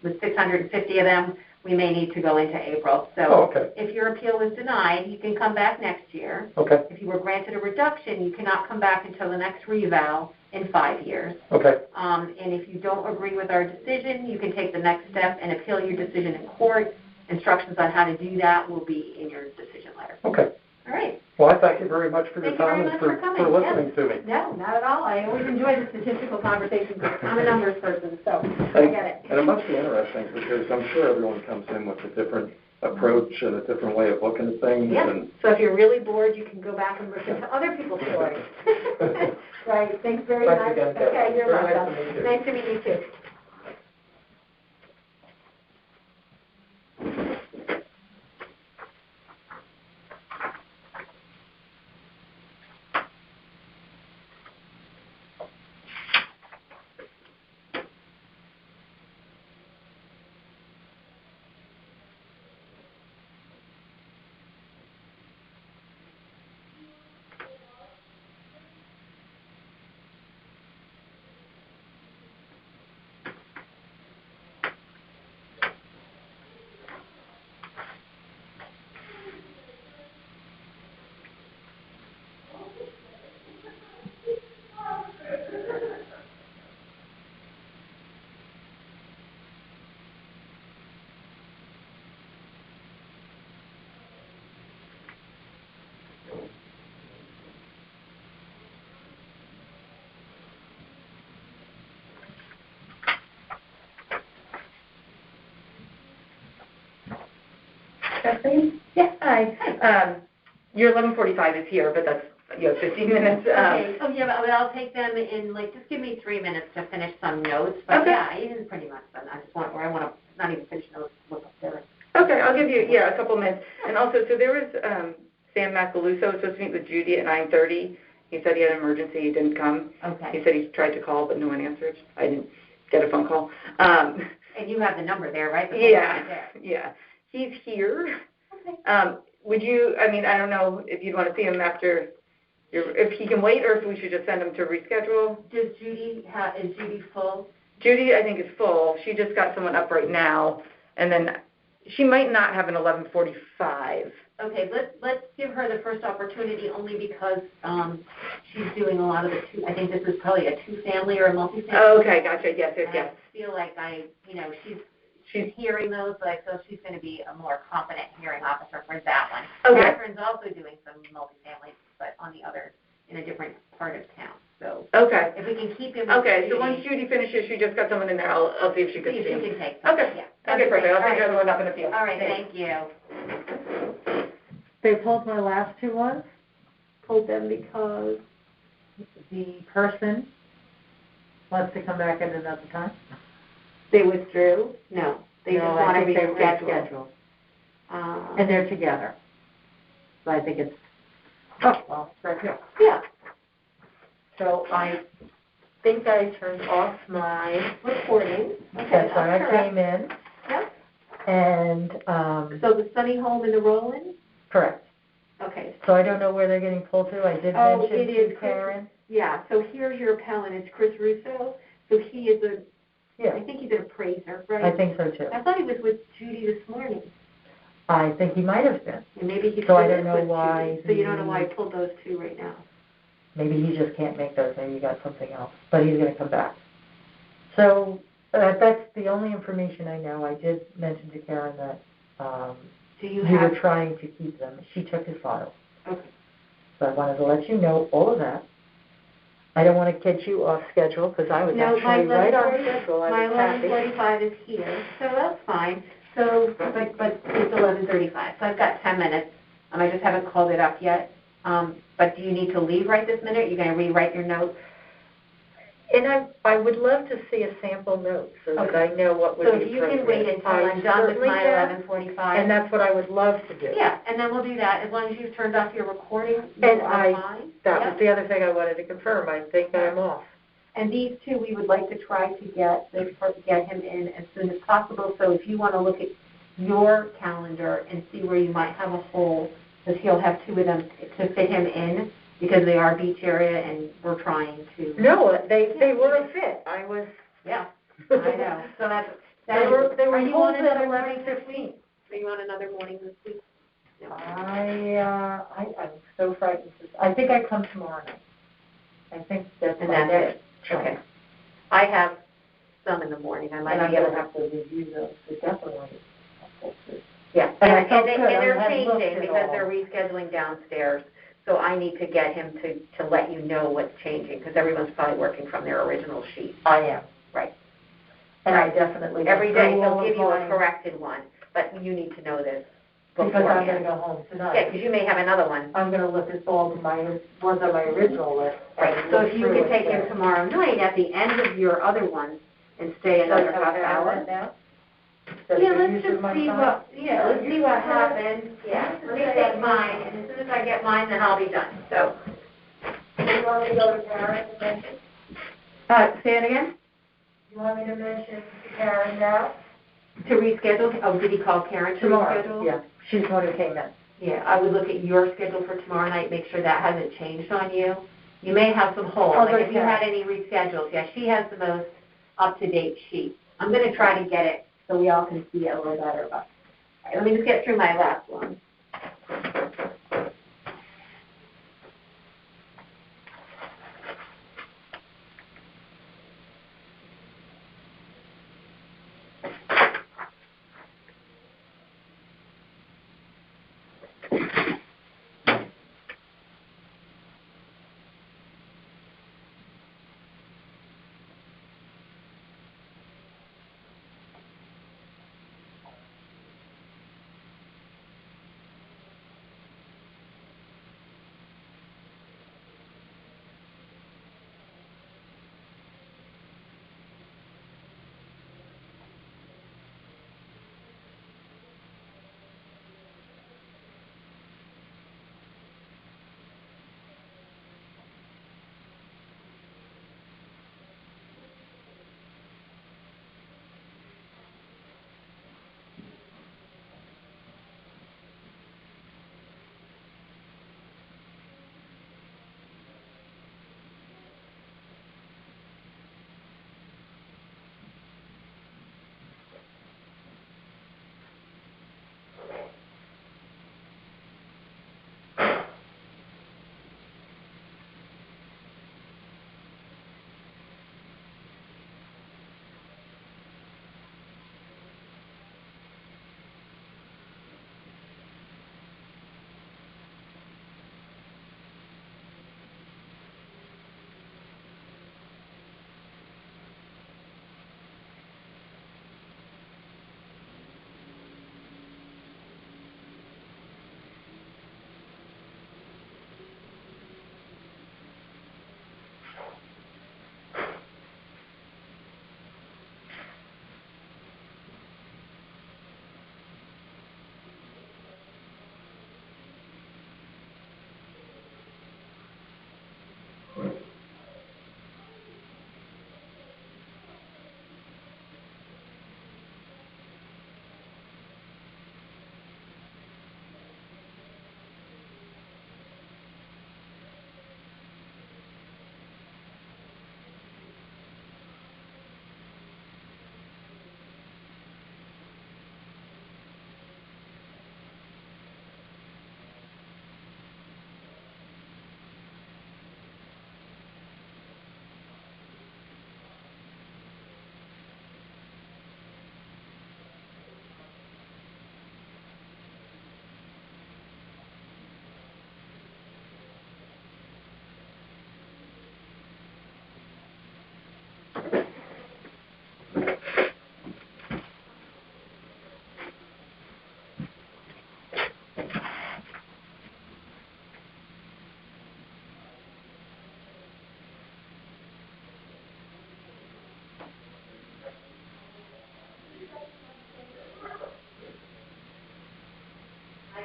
with 650 of them, we may need to go into April. So if your appeal is denied, you can come back next year. Okay. If you were granted a reduction, you cannot come back until the next reval in 5 years. Okay. And if you don't agree with our decision, you can take the next step and appeal your decision in court. Instructions on how to do that will be in your decision letter. Okay. All right. Well, I thank you very much for your time and for listening to me. No, not at all. I always enjoy the statistical conversations. I'm a numbers person, so I get it. And it must be interesting because I'm sure everyone comes in with a different approach and a different way of looking at things. Yeah. And so if you're really bored, you can go back and listen to other people's stories. Right. Thanks very much. Again, okay, you're very welcome. Nice to meet you too. Kathleen? Yeah. Hi. Your 11:45 is here, but that's, 15 minutes. Okay, but I'll take them in, just give me 3 minutes to finish some notes, but Okay. yeah, it is pretty much done. I want to, not even finish notes, look up there. Okay, I'll give you, a couple minutes. And also, so there was Sam Macaluso was supposed to meet with Judy at 9:30. He said he had an emergency. He didn't come. Okay. He said he tried to call, but no one answered. I didn't get a phone call. And you have the number there, right? Yeah. He's here. Okay. Would you, I don't know if you'd want to see him after, if he can wait, or if we should just send him to reschedule. Is Judy full? Judy, I think, is full. She just got someone up right now, and then she might not have an 11:45. Okay, let's give her the first opportunity only because she's doing a lot of I think this is probably a two-family or a multi-family. Oh, okay, gotcha, yes. I feel like she's hearing those, but I feel she's going to be a more competent hearing officer for that one. Okay. Catherine's also doing some multi-family, but in a different part of town. So okay. if we can keep him. Okay, so once Judy finishes, she just got someone in there. I'll see if she can see him. She can take some. Okay. Yeah. Okay, perfect. I'll take the other one up in a few. All right, thank you. They pulled my last two ones. Pulled them because The person wants to come back at another time. they withdrew? No, they just want to they reschedule. And they're together. So I think it's, Yeah. So I think I turned off my Recording. Okay, That's when I that's came in. Yep. And, So the Sunny Home and the Roland? correct. Okay. So I don't know where they're getting pulled to. I did Oh, mention it to is Karen. Yeah, so here's your appellant, it's Chris Russo. So he is I Yeah, think he's an appraiser, right? I think so too. I thought he was with Judy this morning. I think he might have been. And maybe he So I still don't is know with why Judy. So you don't know why I pulled those two right now. Maybe he just can't make those. Maybe he got something else. But he's going to come back. So that's the only information I know. I did mention to Karen that Do you we have? were trying to keep them. She took his files. Okay. So I wanted to let you know all of that. I don't want to catch you off schedule because I was No, actually right on schedule. I my was happy. 11:45 is here, so that's fine. So, but it's 11:35, so I've got 10 minutes. I just haven't called it up yet. But do you need to leave right this minute? You're going to rewrite your notes? And I would love to see a sample note so that I know what would So be if you can wait appropriate. until I'm done with my 11:45. And that's what I would love to do. Yeah, and then we'll do that. As long as you've turned off your recording, And I'm fine. That Yeah. was the other thing I wanted to confirm. I think I'm off. And these two, we would like to try to get him in as soon as possible. So if you want to look at your calendar and see where you might have a hole, because he'll have two of them to fit him in, because they are beach area and we're trying to. No, they were a fit. I was. Yeah, I know. So They were Are you on pulled at another morning 11:15. Are you on another morning this week? No. I'm so frightened. I think I come tomorrow night. I think that's And my that's next it. choice. Okay. I have some in the morning. I might And I'm be able going to to. have to review those, but definitely. Yeah, And I and felt they're good. I had changing looked at because all. they're rescheduling downstairs. So I need to get him to let you know what's changing, because everyone's probably working from their original sheet. I am. Right. And I definitely. Every day went through he'll all give of you a mine corrected one, but you need to know this Because I'm going to beforehand. go home tonight. Yeah, because you may have another one. I'm going to look at all of my ones on my original list. Right, and so look if you through could it take him there. tomorrow night at the end of your other ones and stay another Should I half have hour. that now? Is that a Yeah, good let's use just of my see time? let's see what happens. Yeah, let me take mine, and as soon as I get mine, then I'll be done, so. You want me to go to Karen and mention? Say it again? You want me to mention Karen now? To reschedule, oh, did he call Karen to reschedule? Yeah, she's the one who came in. Yeah, I would look at your schedule for tomorrow night, make sure that hasn't changed on you. You may have some holes, I'll like go if you check. had any reschedules, yeah, she has the most up-to-date sheet. I'm gonna try to get it so we all can see it a little better, but, all right, let me just get through my last one.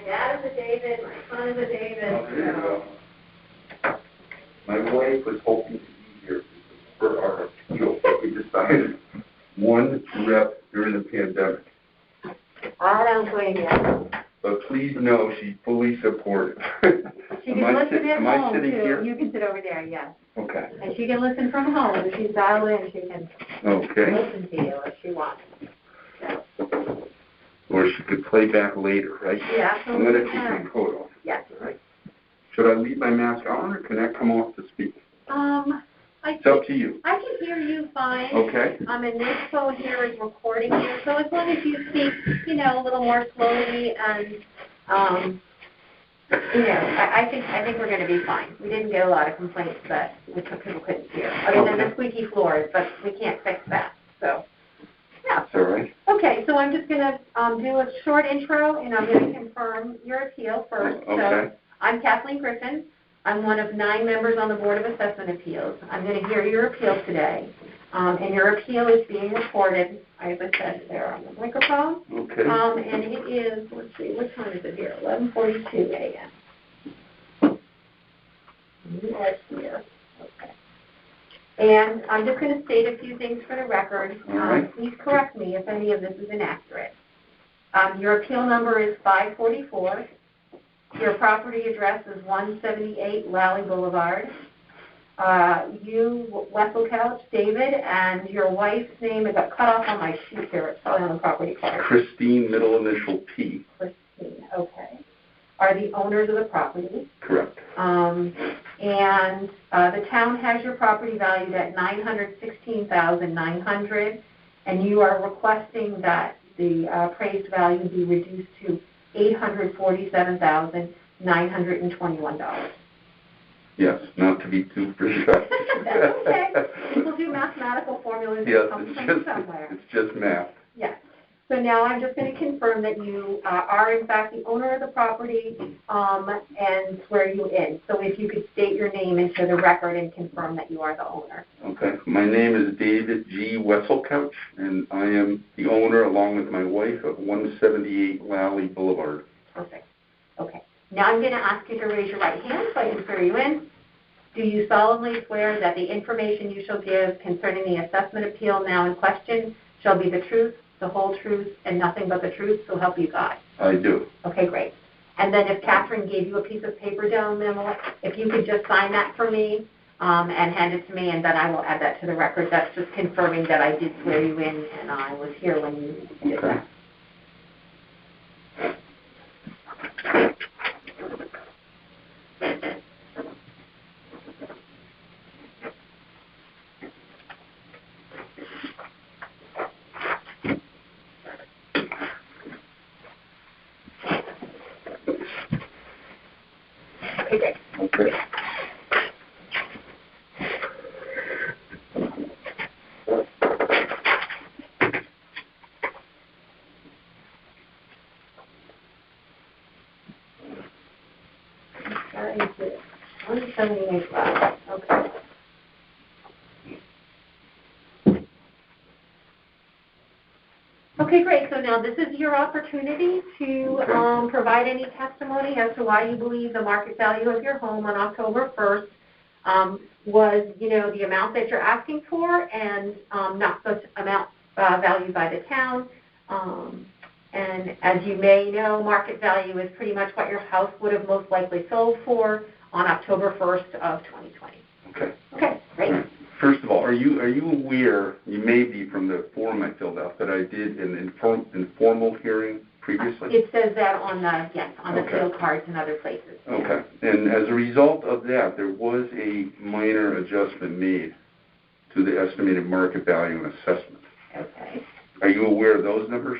dad is a David, my son is a David. Oh, there you go. My wife was hoping to be here for our appeal, but we decided one rep during the pandemic. I don't blame you. But please know she's fully supportive. She can listen at am I home sitting too. here? You can sit over there, yes. Okay. And she can listen from home. If she's dialed in, she can Okay. listen to you if she wants. Or she could play back later, right? Yeah, I'm going to take my coat off. Yes. All right. Should I leave my mask on or can I come off to speak? It's up to you. I can hear you fine. Okay. And this phone here is recording you, so as long as you speak, a little more slowly and, I think we're going to be fine. We didn't get a lot of complaints that people couldn't hear, other than the squeaky floors, but we can't fix that. So, yeah. That's all right. Okay, so I'm just going to do a short intro, and I'm going to confirm your appeal first. Okay. So I'm Kathleen Griffin. I'm one of 9 members on the Board of Assessment Appeals. I'm going to hear your appeal today, and your appeal is being recorded, as I said, there on the microphone. Okay. And it is, let's see, what time is it here? 11:42 a.m. You are here. Okay. And I'm just going to state a few things for the record. All right. Please correct me if any of this is inaccurate. Your appeal number is 544. Your property address is 178 Lally Boulevard. You, Wessel Couch, David, and your wife's name, it got cut off on my sheet here. It's probably on the property card. Christine, middle initial P. Christine, okay. Are the owners of the property. Correct. And the town has your property valued at $916,900, and you are requesting that the appraised value be reduced to $847,921. Yes, not to be too precise. That's okay. People do mathematical formulas that come from somewhere. It's just math. Yes. So now I'm just going to confirm that you are in fact the owner of the property and swear you in. So if you could state your name into the record and confirm that you are the owner. Okay. My name is David G. Wesselcouch, and I am the owner, along with my wife, of 178 Lally Boulevard. Perfect. Okay. Now I'm going to ask you to raise your right hand so I can swear you in. Do you solemnly swear that the information you shall give concerning the assessment appeal now in question shall be the truth, the whole truth, and nothing but the truth, so help you God? I do. Okay, great. And then if Catherine gave you a piece of paper down there, if you could just sign that for me and hand it to me, and then I will add that to the record. That's just confirming that I did swear you in and I was here when you did that. Okay. Okay. That is it. 178 left. Okay. Okay, great. So now this is your opportunity to provide any testimony as to why you believe the market value of your home on October 1st was, the amount that you're asking for and not the amount valued by the town. And as you may know, market value is pretty much what your house would have most likely sold for on October 1st of 2020. Okay. Okay, great. First of all, are you aware, you may be from the form I filled out, that I did an informal hearing previously? It says that on the field cards and other places. Okay. And as a result of that, there was a minor adjustment made to the estimated market value and assessment. Okay. Are you aware of those numbers?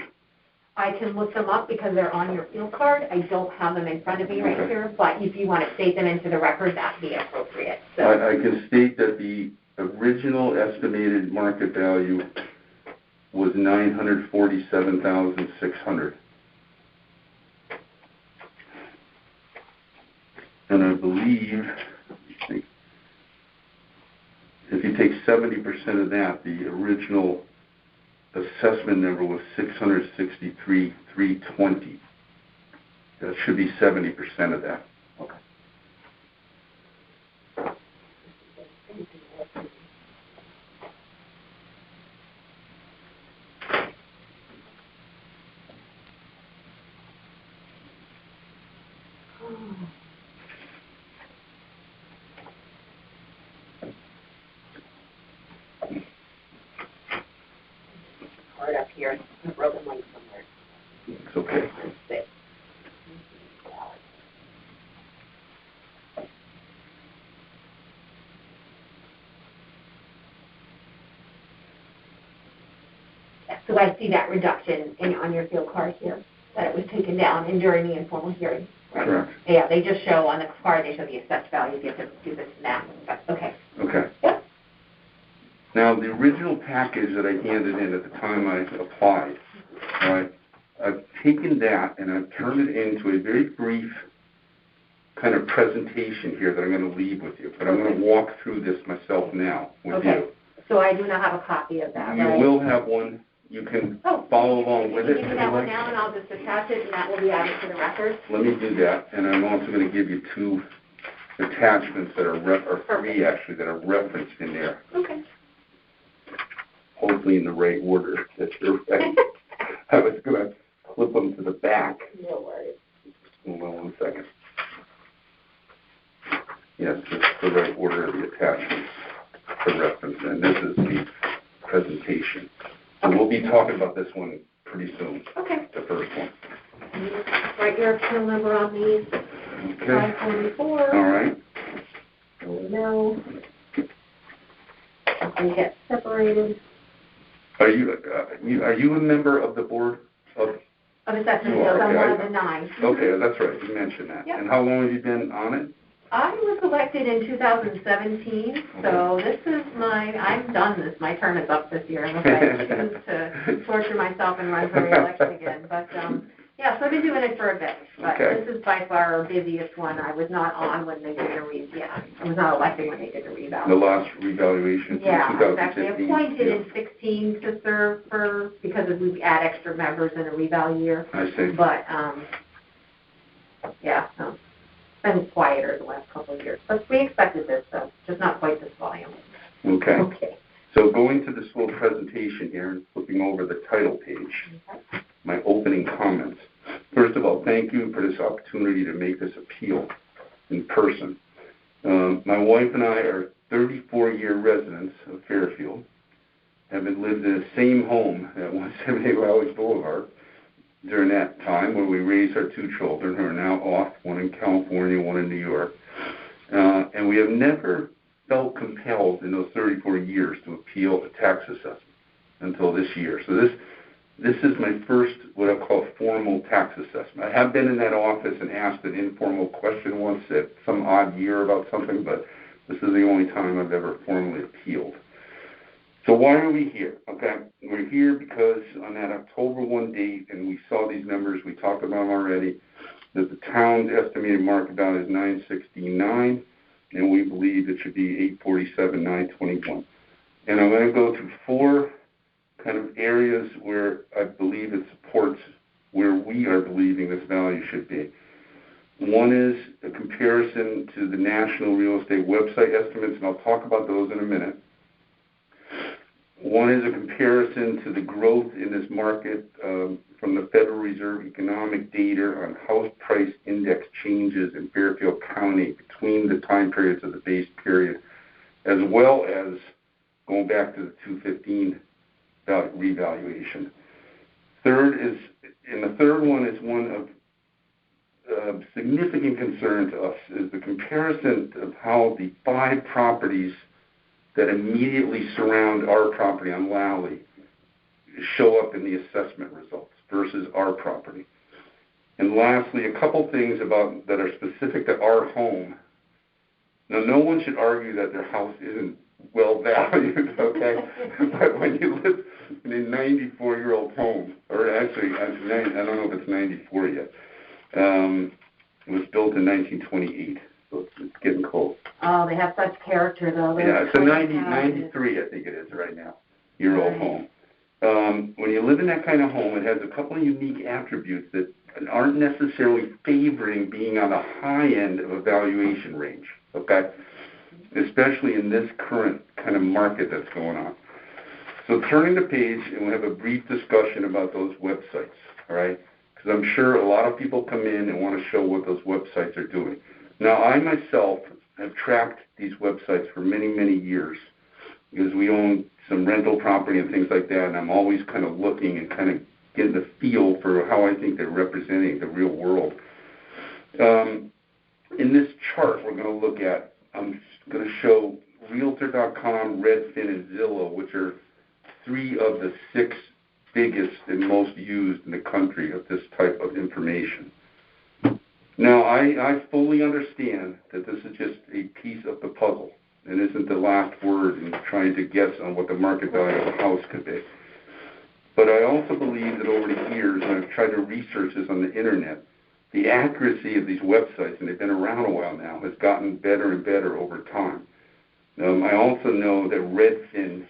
I can look them up because they're on your field card. I don't have them in front of me right here, but if you want to state them into the record, that would be appropriate. So. I can state that the original estimated market value was $947,600. And I believe, if you take 70% of that, the original assessment number was $663,320. That should be 70% of that. Okay. Hard up here, a broken link somewhere. It's okay. Let's see. Yeah, so I see that reduction on your field card here, that it was taken down and during the informal hearing. Right? Correct. Yeah, they just show on the card, they show the assessed value, you have to do this math. Okay. Okay. Yep. Now, the original package that I handed in at the time I applied, all right, I've taken that and I've turned it into a very brief kind of presentation here that I'm going to leave with you. But I'm going to walk through this myself now with you. Okay. So I do not have a copy of that, You right? will have one. You can follow along with it. Give me that one now, and I'll just attach it, and that will be added to the record. Let me do that, and I'm also going to give you 2 attachments that are 3 actually that are referenced in there. Okay. Hopefully in the right order. That's your right. I was going to flip them to the back. No worries. Hold on 1 second. Yes, it's the right order of the attachments for reference, and this is the presentation. So we'll be talking about this one pretty soon. Okay. The first one. Write your appeal number on these. Okay. 544. All right. So we know. And get separated. Are you a member of the board of? Of assessment You are, appeals, I'm okay. one of the 9. Okay, that's right. You mentioned that. Yep. And how long have you been on it? I was elected in 2017, so this is I'm done this. My term is up this year unless I choose to torture myself and run for re-election again. But, yeah, so I've been doing it for a bit. But Okay. This is by far our busiest one. I was not on when they did the I was not elected when they did the reval. The last revaluation Yeah, from I was actually 2015? appointed Yeah. in 16 to serve because we add extra members in a reval year. I see. But, yeah, it's been quieter the last couple of years. But we expected this, though, just not quite this volume. Okay. Okay. So going to this little presentation here and flipping over the title page, my opening comments. First of all, thank you for this opportunity to make this appeal in person. My wife and I are 34-year residents of Fairfield, having lived in the same home at 178 Valley Boulevard during that time where we raised our 2 children who are now off, one in California, one in New York. And we have never felt compelled in those 34 years to appeal a tax assessment until this year. So this is my first, what I call a formal tax assessment. I have been in that office and asked an informal question once at some odd year about something, but this is the only time I've ever formally appealed. So why are we here? Okay, we're here because on that October 1 date, and we saw these numbers, we talked about them already, that the town's estimated market value is $969, and we believe it should be $847,921. And I'm going to go through 4 kind of areas where I believe it supports where we are believing this value should be. One is a comparison to the National Real Estate website estimates, and I'll talk about those in a minute. One is a comparison to the growth in this market from the Federal Reserve economic data on house price index changes in Fairfield County between the time periods of the base period, as well as going back to the 2015 revaluation. The third one is one of significant concern to us, is the comparison of how the 5 properties that immediately surround our property on Lally show up in the assessment results versus our property. And lastly, a couple things that are specific to our home. Now, no one should argue that their house isn't well valued, okay? But when you live in a 94-year-old home, or actually, I don't know if it's 94 yet. It was built in 1928, so it's getting close. Oh, they have such character, though. Yeah, it's a 93, I think it is right now, year-old home. When you live in that kind of home. It has a couple of unique attributes that aren't necessarily favoring being on the high end of a valuation range, okay? Especially in this current kind of market that's going on. So turning the page, and we'll have a brief discussion about those websites, all right? Because I'm sure a lot of people come in and want to show what those websites are doing. Now, I myself have tracked these websites for many, many years because we own some rental property and things like that, and I'm always kind of looking and kind of getting the feel for how I think they're representing the real world. In this chart we're going to look at, I'm going to show Realtor.com, Redfin, and Zillow, which are 3 of the 6 biggest and most used in the country of this type of information. Now, I fully understand that this is just a piece of the puzzle and isn't the last word in trying to guess on what the market value of a house could be. But I also believe that over the years, and I've tried to research this on the internet, the accuracy of these websites, and they've been around a while now, has gotten better and better over time. I also know that Redfin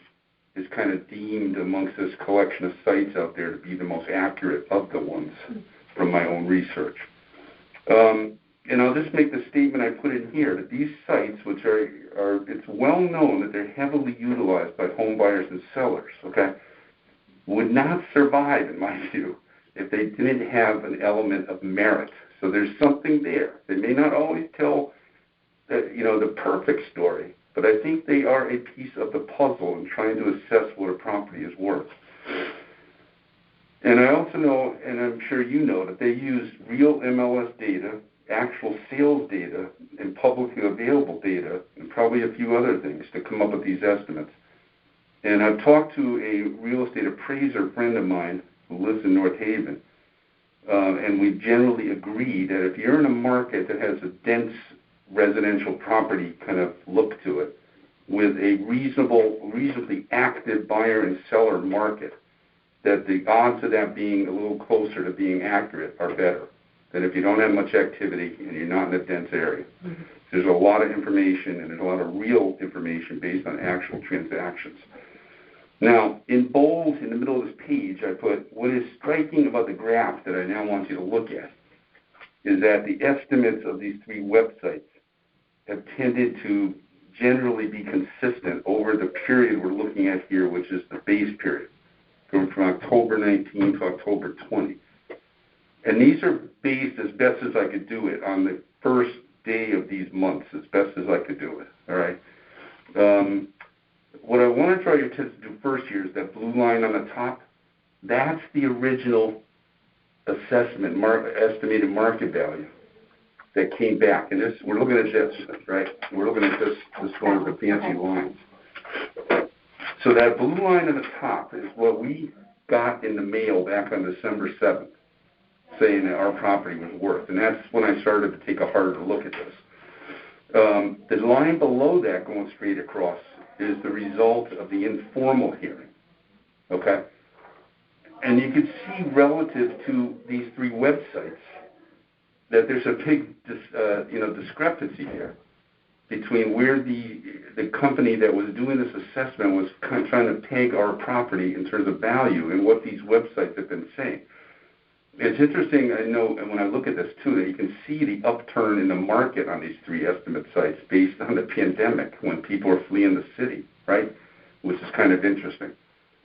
is kind of deemed amongst this collection of sites out there to be the most accurate of the ones from my own research. And I'll just make the statement I put in here, that these sites, which are it's well known that they're heavily utilized by home buyers and sellers, okay, would not survive, in my view, if they didn't have an element of merit. So there's something there. They may not always tell the perfect story, but I think they are a piece of the puzzle in trying to assess what a property is worth. And I also know, and I'm sure you know, that they use real MLS data, actual sales data, and publicly available data, and probably a few other things to come up with these estimates. And I've talked to a real estate appraiser friend of mine who lives in North Haven, and we generally agree that if you're in a market that has a dense residential property kind of look to it, with a reasonably active buyer and seller market, that the odds of that being a little closer to being accurate are better than if you don't have much activity and you're not in a dense area. Mm-hmm. There's a lot of information, and there's a lot of real information based on actual transactions. Now, in bold, in the middle of this page, I put, what is striking about the graph that I now want you to look at is that the estimates of these 3 websites have tended to generally be consistent over the period we're looking at here, which is the base period, going from October 19 to October 20. And these are based, as best as I could do it, on the first day of these months, as best as I could do it, all right? What I want to draw your attention to first here is that blue line on the top. That's the original assessment, estimated market value that came back. And this, we're looking at this, right? We're looking at this one with the fancy lines. So that blue line on the top is what we got in the mail back on December 7th, saying that our property was worth. And that's when I started to take a harder look at this. The line below that, going straight across, is the result of the informal hearing, okay? And you can see relative to these 3 websites that there's a big discrepancy here between where the company that was doing this assessment was kind of trying to peg our property in terms of value and what these websites have been saying. It's interesting, I know, and when I look at this too, that you can see the upturn in the market on these 3 estimate sites based on the pandemic when people are fleeing the city, right? Which is kind of interesting.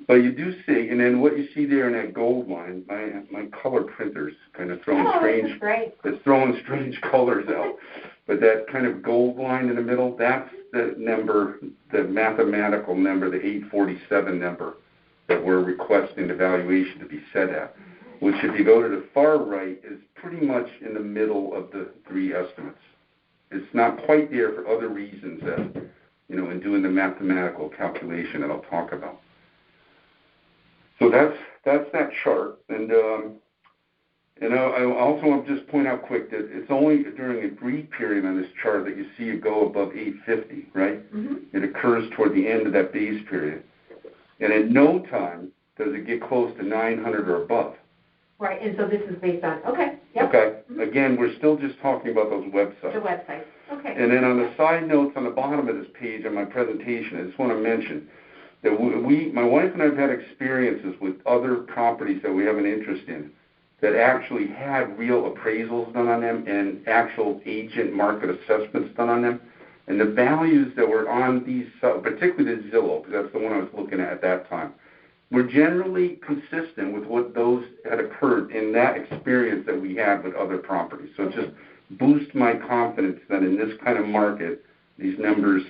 But you do see, and then what you see there in that gold line, my color printer's kind of throwing it's throwing strange colors out. But that kind of gold line in the middle, that's the number, the mathematical number, the 847 number that we're requesting the valuation to be set at, which if you go to the far right is pretty much in the middle of the 3 estimates. It's not quite there for other reasons that, in doing the mathematical calculation that I'll talk about. So that's that chart. And I also want to just point out quick that it's only during a brief period on this chart that you see it go above 850, right? Mm-hmm. It occurs toward the end of that base period. And in no time does it get close to 900 or above. Right, and so this is based on, okay, yep. Okay, again, we're still just talking about those websites. The website, okay. And then on the side notes on the bottom of this page on my presentation, I just want to mention that my wife and I have had experiences with other properties that we have an interest in that actually had real appraisals done on them and actual agent market assessments done on them. And the values that were on these, particularly the Zillow, because that's the one I was looking at that time, were generally consistent with what those had occurred in that experience that we had with other properties. So it just boosts my confidence that in this kind of market, these numbers,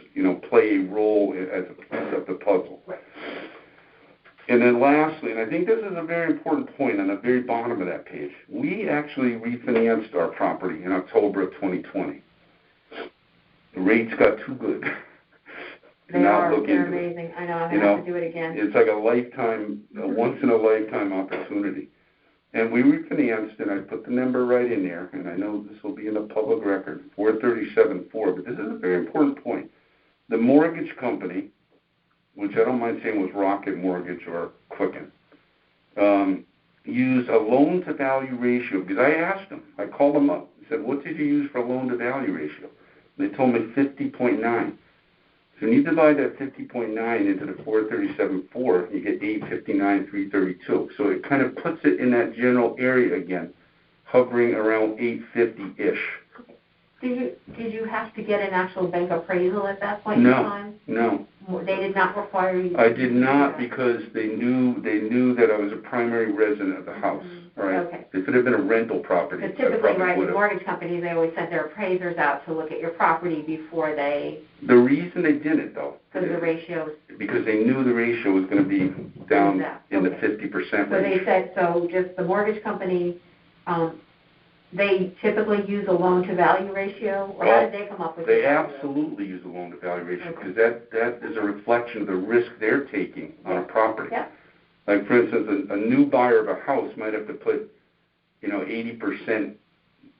play a role as a piece of the puzzle. And then lastly, and I think this is a very important point on the very bottom of that page, we actually refinanced our property in October of 2020. The rates got too good. They're amazing. I know, I'm going to have to do it again. It's like a once-in-a-lifetime opportunity. And we refinanced, and I put the number right in there, and I know this will be in the public record, 437.4, but this is a very important point. The mortgage company, which I don't mind saying was Rocket Mortgage or Quicken, used a loan-to-value ratio, because I asked them, I called them up, I said, what did you use for a loan-to-value ratio? They told me 50.9. So when you divide that 50.9 into the 437.4, you get 859,332. So it kind of puts it in that general area again, hovering around 850-ish. Did you have to get an actual bank appraisal at that point in time? No. They did not require you? I did not, because they knew that I was a primary resident of the house. Right? Okay. If it had been a rental property, because typically, right, with mortgage companies, they always send their appraisers out to look at your property before they... The reason they did it, though... Because the ratios... Because they knew the ratio was going to be down in the 50% range. So they said, just the mortgage company... they typically use a loan-to-value ratio, or how did they come up with it? They absolutely use a loan-to-value ratio, because that is a reflection of the risk they're taking on a property. Yeah. Like, for instance, a new buyer of a house might have to put, 80%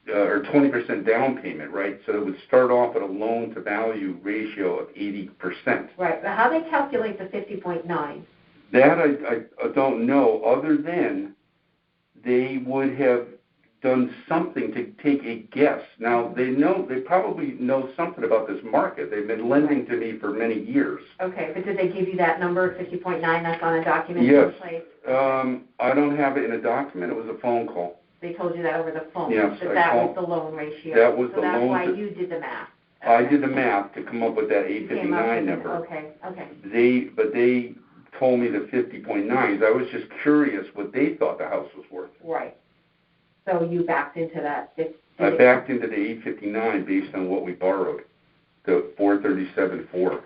or 20% down payment, right? So it would start off at a loan-to-value ratio of 80%. Right. But how they calculate the 50.9? That I don't know, other than they would have done something to take a guess. Now, they probably know something about this market. They've been lending to me for many years. Okay, but did they give you that number, 50.9, that's on a document? Yes. I don't have it in a document. It was a phone call. They told you that over the phone? Yes. But that was the loan ratio? That was the loan. So that's why you did the math? Okay. I did the math to come up with that 859 number. Okay. But they told me the 50.9s. I was just curious what they thought the house was worth. Right. So you backed into that? I backed into the 859 based on what we borrowed, the 437.4,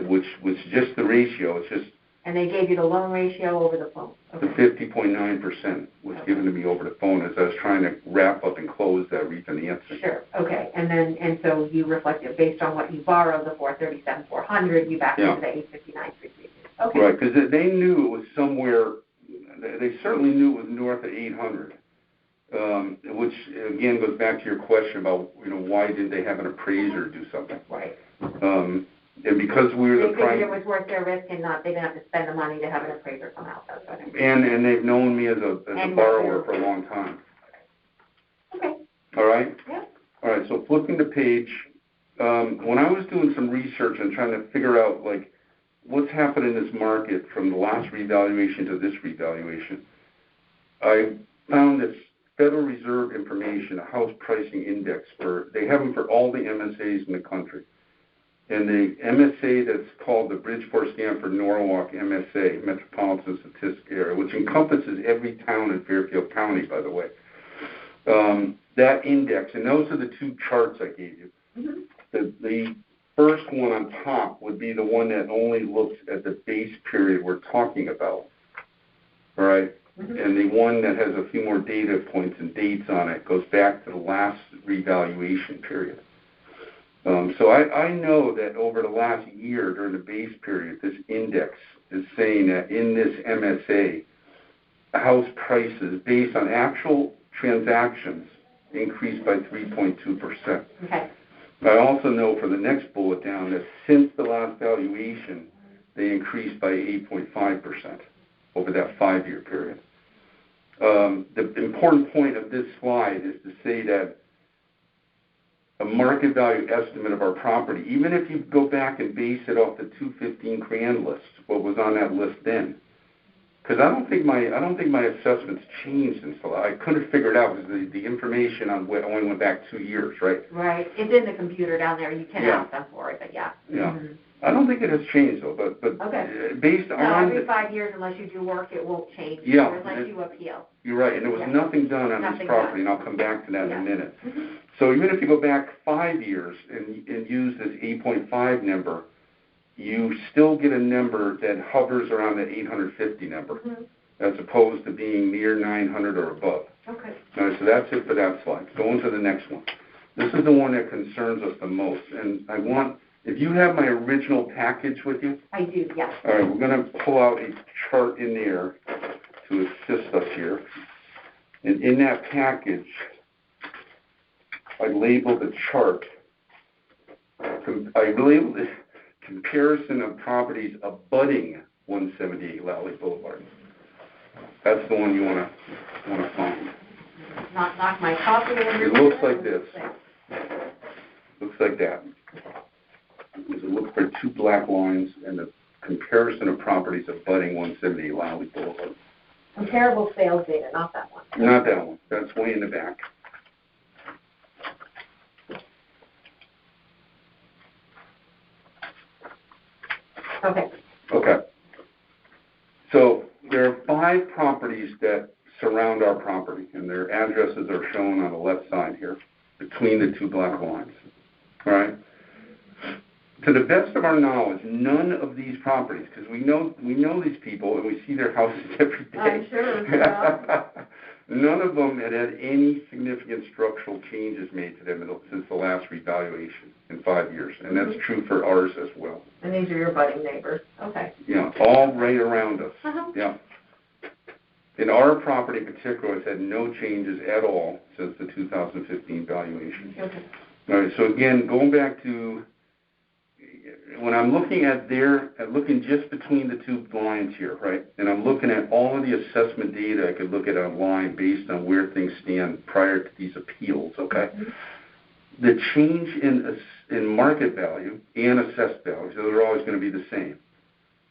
which was just the ratio. It's just. And they gave you the loan ratio over the phone? Okay. The 50.9% was given to me over the phone as I was trying to wrap up and close that refinancing. Sure. Okay. And so you reflected based on what you borrowed, the 437,400, you backed into the 859,332. Okay. Right, because they knew it was somewhere. They certainly knew it was north of 800. Which again goes back to your question about why didn't they have an appraiser do something? Right. And because we were they figured it was worth their risk and they didn't have to spend the money to have an appraiser come out. That's what I mean. And they've known me as a borrower for a long time. Okay. All right. Yeah. All right. So flipping the page, when I was doing some research and trying to figure out what's happened in this market from the last revaluation to this revaluation, I found this Federal Reserve information, a house pricing index, they have them for all the MSAs in the country. And the MSA that's called the Bridgeport-Stanford-Norwalk MSA, Metropolitan Statistic Area, which encompasses every town in Fairfield County, by the way. That index, and those are the two charts I gave you. Mm-hmm. The first one on top would be the one that only looks at the base period we're talking about. All right? Mm-hmm. And the one that has a few more data points and dates on it goes back to the last revaluation period. So I know that over the last year during the base period, this index is saying that in this MSA, house prices based on actual transactions increased by 3.2%. Okay. I also know for the next bullet down that since the last valuation, they increased by 8.5%. Over that 5-year period. The important point of this slide is to say that a market value estimate of our property, even if you go back and base it off the 215 Cran list, what was on that list then. Because I don't think my assessments changed until I couldn't figure it out because the information on what only went back 2 years, right? Right. It's in the computer down there. You can ask them for it, but yeah. Yeah. Mm-hmm. I don't think it has changed though, but okay. Based on every 5 years, unless you do work, it won't change. Yeah. Unless you appeal. You're right, and there was nothing done on this property, and I'll come back to that in a minute. Mm-hmm. So even if you go back 5 years and use this 8.5 number, you still get a number that hovers around the 850 number, as opposed to being near 900 or above. Okay. All right, so that's it for that slide. Go on to the next one. This is the one that concerns us the most, and I want, if you have my original package with you. I do, yes. All right, we're going to pull out a chart in there to assist us here. And in that package, I labeled the chart. I labeled it comparison of properties abutting 178 Lally Boulevard. That's the one you want to find. Not knock my coffee over. It looks like this. Looks like that. So look for 2 black lines and the comparison of properties abutting 178 Lally Boulevard. Comparable sales data, not that one. Not that one. That's way in the back. Okay. Okay. So there are 5 properties that surround our property, and their addresses are shown on the left side here, between the 2 black lines. All right? To the best of our knowledge, none of these properties, because we know these people and we see their houses every day. I'm sure. Yeah. None of them had any significant structural changes made to them since the last revaluation in 5 years, and that's true for ours as well. And these are your budding neighbors. Okay. Yeah, all right around us. Uh-huh. Yeah. And our property in particular has had no changes at all since the 2015 valuation. Okay. All right, so again, going back to when I'm looking at looking just between the 2 lines here, right, and I'm looking at all of the assessment data I could look at online based on where things stand prior to these appeals, okay? Mm-hmm. The change in market value and assessed value, so they're always going to be the same,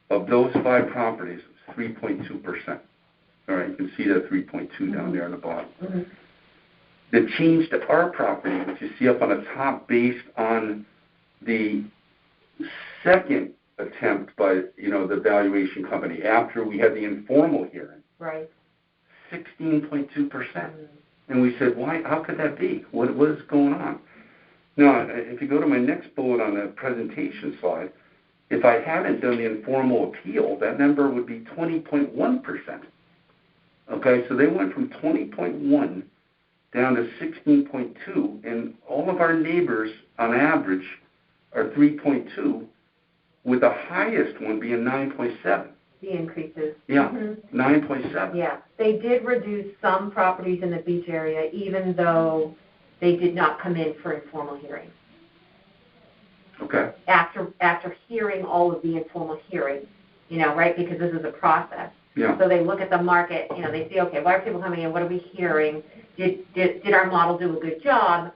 of those 5 properties, 3.2%. All right, you can see that 3.2 down there on the bottom. Mm-hmm. The change to our property, which you see up on the top, based on the second attempt by the valuation company after we had the informal hearing, right, 16.2%. And we said, why? How could that be? What is going on? Now, if you go to my next bullet on the presentation slide, if I hadn't done the informal appeal, that number would be 20.1%. Okay, so they went from 20.1 down to 16.2, and all of our neighbors, on average, are 3.2, with the highest one being 9.7. The increases. Yeah, mm-hmm. 9.7. Yeah, they did reduce some properties in the beach area, even though they did not come in for informal hearings. Okay. After hearing all of the informal hearings, right, because this is a process. Yeah. So they look at the market, they see, okay, why are people coming in? What are we hearing? Did our model do a good job?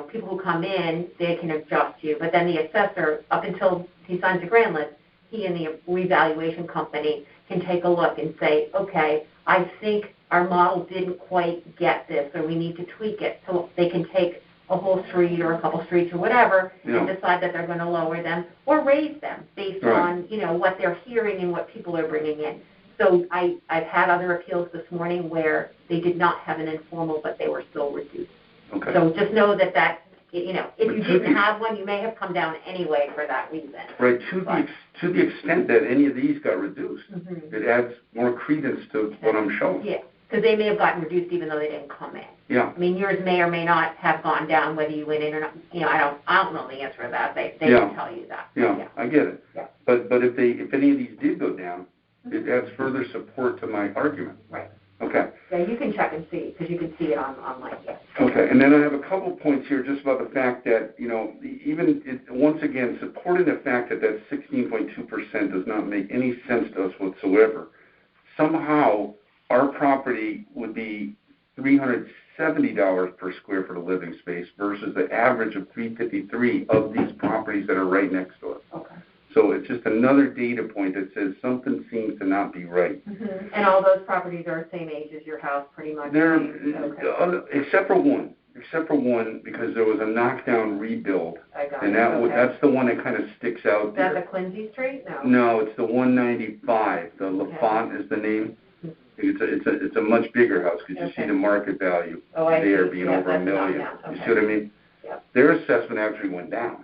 People who come in, they can adjust you. But then the assessor, up until he signs a grand list, he and the revaluation company can take a look and say, okay, I think our model didn't quite get this, or we need to tweak it. So they can take a whole street or a couple streets or whatever and decide that they're going to lower them or raise them based on, what they're hearing and what people are bringing in. So I've had other appeals this morning where they did not have an informal, but they were still reduced. Okay. So just know that if you didn't have one, you may have come down anyway for that reason. Right. To the extent that any of these got reduced, mm-hmm. it adds more credence to what I'm showing. Yeah, because they may have gotten reduced even though they didn't come in. Yeah. I mean, yours may or may not have gone down whether you went in or not. I don't know the answer to that. They can tell you that. Yeah, I get it. Yeah. But if any of these did go down, it adds further support to my argument. Right. Okay. Yeah, you can check and see, because you can see it online, yes. Okay, and then I have a couple points here just about the fact that, once again, supporting the fact that 16.2% does not make any sense to us whatsoever. Somehow, our property would be $360 $70 per square foot of living space versus the average of $353 of these properties that are right next to it. Okay. So it's just another data point that says something seems to not be right. Mm-hmm. And all those properties are the same age as your house, pretty much? They're, okay. except for one, because there was a knockdown rebuild. I got and it. that Okay. That's the one that kind of sticks out Is that there. the Quincy Street? No. No, it's the 195. The LaFont is the name. It's a much bigger house because you see the market value there being over $1 million. Okay. You see what I mean? Yep. Their assessment actually went down,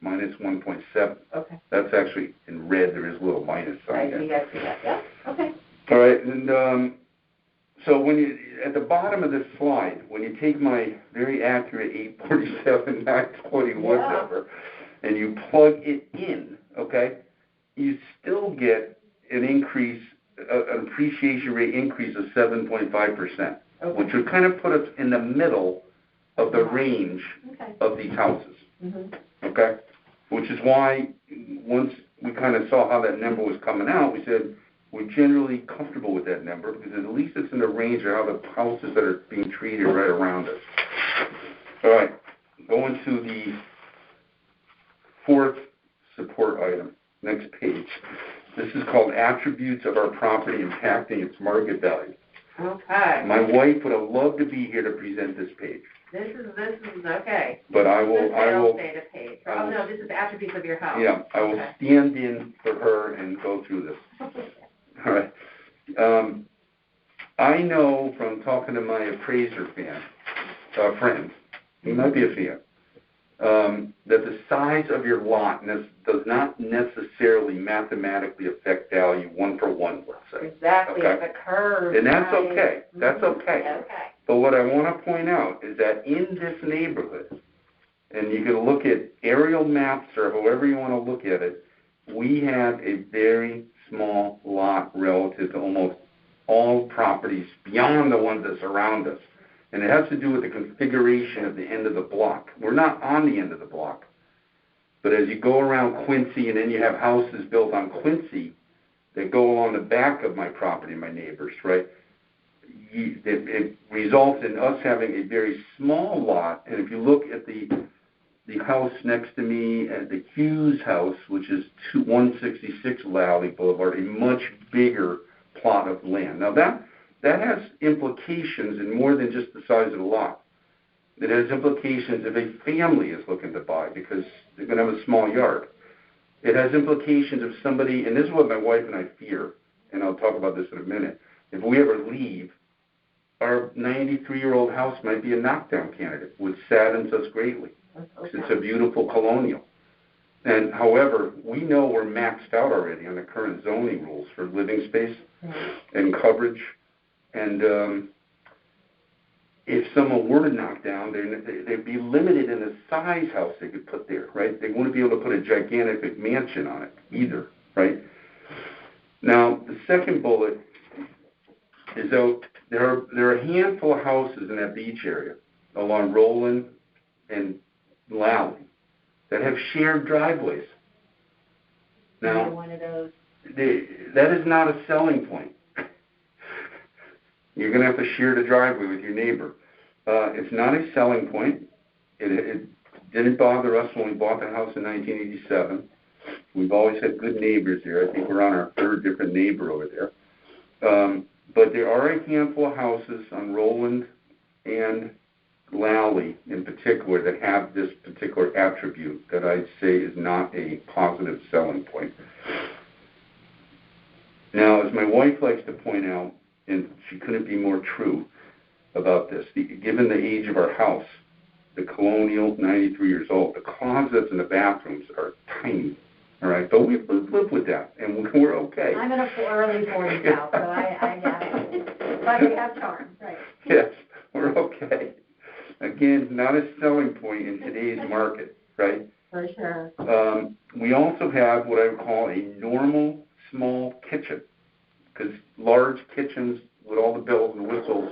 minus 1.7. Okay. That's actually in red. There is a little minus sign there. I see that. Yeah. Okay. All right, and so when you at the bottom of this slide, when you take my very accurate 847 921 number and you plug it in, okay, you still get an increase. An appreciation rate increase of 7.5%, which would kind of put us in the middle of the range of these houses. Mm-hmm. Okay? Which is why once we kind of saw how that number was coming out, we said we're generally comfortable with that number because at least it's in the range of how the houses that are being treated right around us. All right, going to the fourth support item, next page. This is called attributes of our property impacting its market value. Okay. My wife would have loved to be here to present this page. This is okay. But I will. Data page. Oh no, this is the attributes of your house. Yeah, I will stand in for her and go through this. All right. I know from talking to my appraiser friend, he might be a fan, that the size of your lot does not necessarily mathematically affect value one for one, let's say. Exactly, okay? the curve. And that's okay. That's okay. Okay. But what I want to point out is that in this neighborhood, and you can look at aerial maps or however you want to look at it, we have a very small lot relative to almost all properties beyond the ones that surround us. And it has to do with the configuration of the end of the block. We're not on the end of the block. But as you go around Quincy and then you have houses built on Quincy that go along the back of my property, my neighbors, right? It results in us having a very small lot. And if you look at the house next to me, at the Hughes house, which is 166 Lally Boulevard, a much bigger plot of land. Now that has implications in more than just the size of the lot. It has implications if a family is looking to buy because they're going to have a small yard. It has implications if somebody, and this is what my wife and I fear, and I'll talk about this in a minute, if we ever leave, our 93-year-old house might be a knockdown candidate, which saddens us greatly. It's a beautiful colonial. And however, we know we're maxed out already on the current zoning rules for living space and coverage. And if someone were to knock down, they'd be limited in the size house they could put there, right? They wouldn't be able to put a gigantic mansion on it either, right? Now, the second bullet is that there are a handful of houses in that beach area along Roland and Lally that have shared driveways. Now, one of those. That is not a selling point. You're going to have to share the driveway with your neighbor. It's not a selling point. It didn't bother us when we bought the house in 1987. We've always had good neighbors there. I think we're on our third different neighbor over there. But there are a handful of houses on Roland and Lally in particular that have this particular attribute that I'd say is not a positive selling point. Now, as my wife likes to point out, and she couldn't be more true about this, given the age of our house, the colonial, 93 years old, the closets and the bathrooms are tiny, all right? But we've lived with that, and we're okay. I'm in a early 40s now, so I but we have charm, right? Yes, we're okay. Again, not a selling point in today's market, right? For sure. We also have what I would call a normal small kitchen, because large kitchens with all the bells and whistles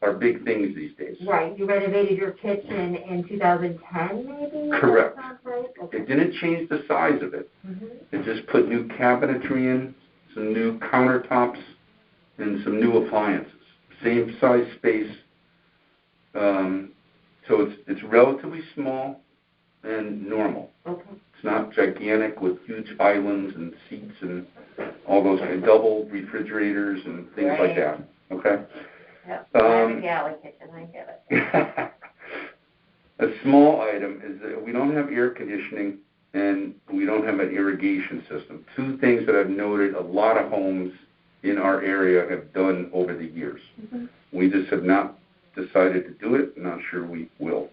are big things these days. Right. You renovated your kitchen in 2010, maybe? Correct. That sounds right? Okay. It didn't change the size of it. Mm-hmm. It just put new cabinetry in, some new countertops, and some new appliances. Same size space, So it's relatively small and normal. Okay. It's not gigantic with huge islands and seats and all those kind of double refrigerators and things like that. Okay? Yep. I have a galley kitchen, I get it. A small item is that we don't have air conditioning and we don't have an irrigation system. Two things that I've noted a lot of homes in our area have done over the years. Mm-hmm. We just have not decided to do it. I'm not sure we will.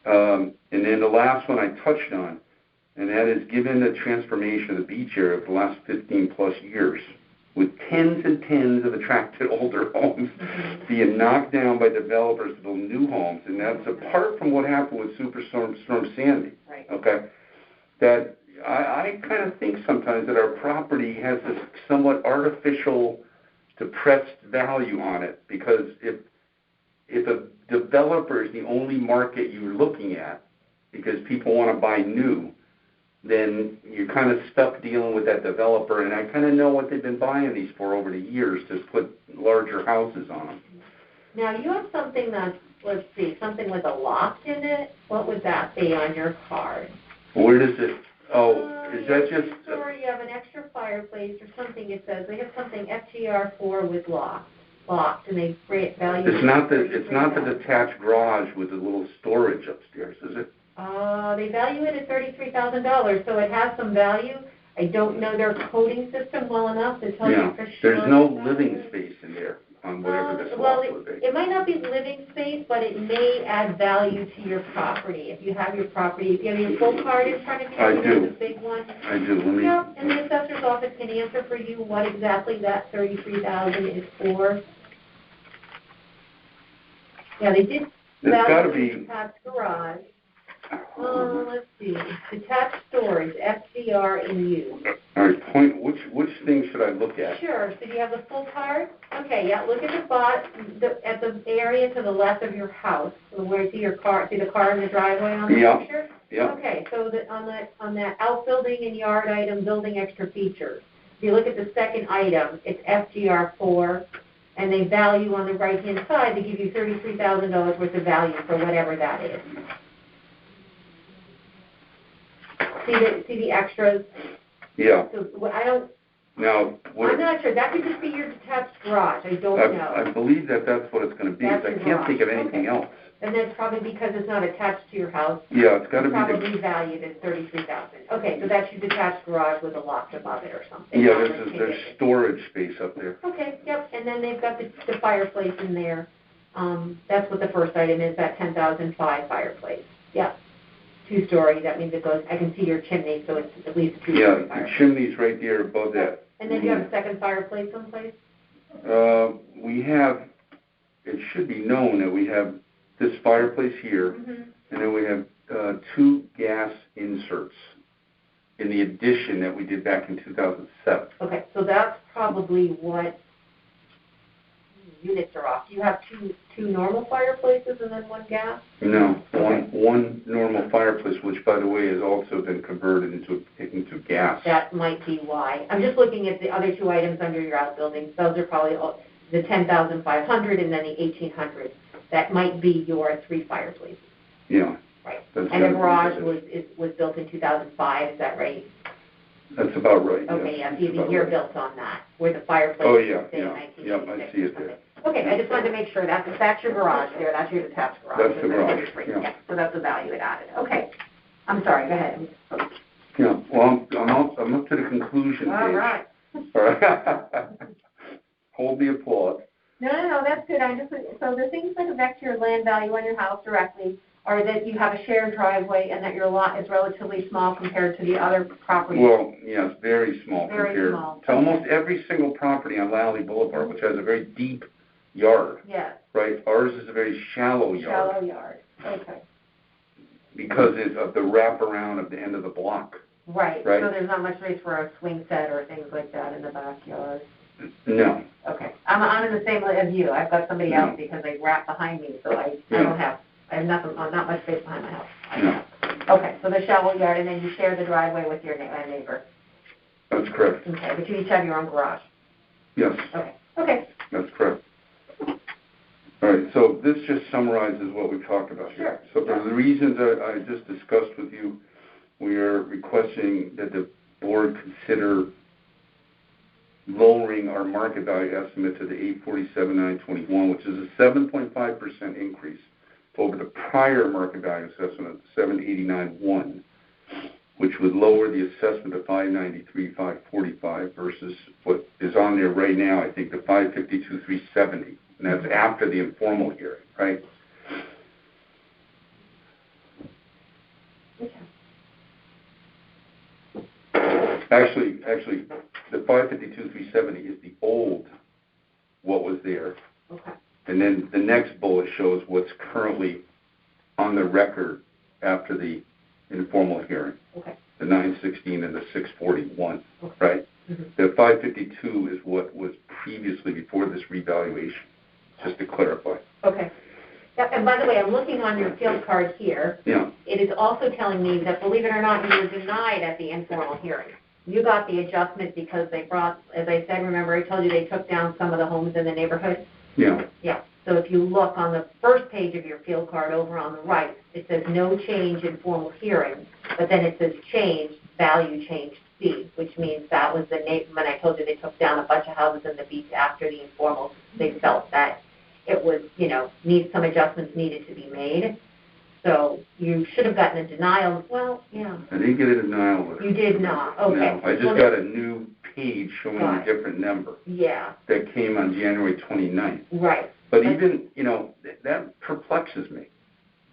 And then the last one I touched on, and that is given the transformation of the beach area over the last 15 plus years, with tens and tens of attracted older homes being knocked down by developers to build new homes, and that's apart from what happened with Superstorm Sandy. Right. Okay, that I kind of think sometimes that our property has this somewhat artificial, depressed value on it, because if a developer is the only market you're looking at, because people want to buy new, then you're kind of stuck dealing with that developer, and I kind of know what they've been buying these for over the years to put larger houses on them. Now, you have something that's, let's see, something with a lock in it. What would that be on your card? Where does it, is that just... Or you have an extra fireplace or something, it says. They have something FGR4 with locked, and they value... It's not the detached garage with the little storage upstairs, is it? They value it at $33,000, so it has some value. I don't know their coding system well enough to tell you for sure. There's no living space in there on whatever this lot would be. It might not be living space, but it may add value to your property. If you have your property, if you have your full card in front of you, I do. The big one. I do. Yep, and the assessor's office can answer for you what exactly that $33,000 is for. Yeah, they did value the detached garage. Let's see. Detached storage, FGR in use. All right, which thing should I look at? Sure. So do you have the full card? Okay, yeah, look at at the area to the left of your house, where you see your car, see the car in the driveway on the picture? Yeah. Okay, so on that outbuilding and yard item, building extra features. If you look at the second item, it's FGR4, and they value on the right-hand side, they give you $33,000 worth of value for whatever that is. See the extras? Yeah. So I don't... Now, I'm not sure. That could just be your detached garage. I don't know. I believe that's what it's going to be. I can't think of anything else. And that's probably because it's not attached to your house. Yeah, it's got to be probably valued at $33,000. Okay, so that's your detached garage with a loft above it or something. Yeah, there's storage space up there. Okay, yep. And then they've got the fireplace in there. That's what the first item is, that 10,005 fireplace. Yep. 2-story. That means it goes. I can see your chimney, so it's at least 2-story fireplace. The chimney's right there above that. And then you have a second fireplace someplace? We have, it should be known that we have this fireplace here, and then we have 2 gas inserts in the addition that we did back in 2007. Okay, so that's probably what units are off. Do you have two normal fireplaces and then 1 gas? No, one normal fireplace, which, by the way, has also been converted into gas. That might be why. I'm just looking at the other 2 items under your outbuildings. Those are probably the 10,500 and then the 1,800. That might be your 3 fireplaces. Yeah. Right. And the garage was built in 2005. Is that right? That's about right. Okay, yeah. See the year built on that, where the fireplace. Oh yeah, yeah. I see it there. Okay, I just wanted to make sure that's your garage there. That's your detached garage. That's the garage. Yeah. So that's the value it added. Okay. I'm sorry. Go ahead. Yeah. Well, I'm up to the conclusion. All right. All right. Hold the applause. No, that's good. So the things that affect your land value on your house directly are that you have a shared driveway and that your lot is relatively small compared to the other properties. Well, yes, very small compared to almost every single property on Lally Boulevard, which has a very deep yard. Yes. Right? Ours is a very shallow yard. Shallow yard. Okay. Because of the wraparound of the end of the block. Right. So there's not much space for a swing set or things like that in the backyard. No. Okay. I'm in the same as you. I've got somebody else because they wrap behind me, so I have nothing, not much space behind my house. No. Okay, so the shallow yard, and then you share the driveway with your neighbor. That's correct. Okay, but you each have your own garage. Yes. Okay. That's correct. All right, so this just summarizes what we've talked about here. Sure. So for the reasons I just discussed with you, we are requesting that the board consider lowering our market value estimate to the $847,921, which is a 7.5% increase over the prior market value assessment of $789,1, which would lower the assessment to $593,545 versus what is on there right now, I think, the $552,370, and that's after the informal hearing, right? Okay. Actually, the 552,370 is the old, what was there. Okay. And then the next bullet shows what's currently on the record after the informal hearing. Okay. The 916 and the 641, Okay. right? Mm-hmm. The 552 is what was previously before this revaluation, just to clarify. Okay. Yeah, and by the way, I'm looking on your field card here. Yeah. It is also telling me that, believe it or not, you were denied at the informal hearing. You got the adjustment because they brought, as I said, remember I told you they took down some of the homes in the neighborhood? Yeah. Yeah. So if you look on the first page of your field card over on the right, it says no change in formal hearing, but then it says change, value change C, which means that was the when I told you they took down a bunch of houses in the beach after the informal, they felt that it was, some adjustments needed to be made. So you should have gotten a denial. Well, yeah. I didn't get a denial letter. You did not. Okay. No, I just got a new page showing a different number. Yeah. That came on January 29th. Right. But even, that perplexes me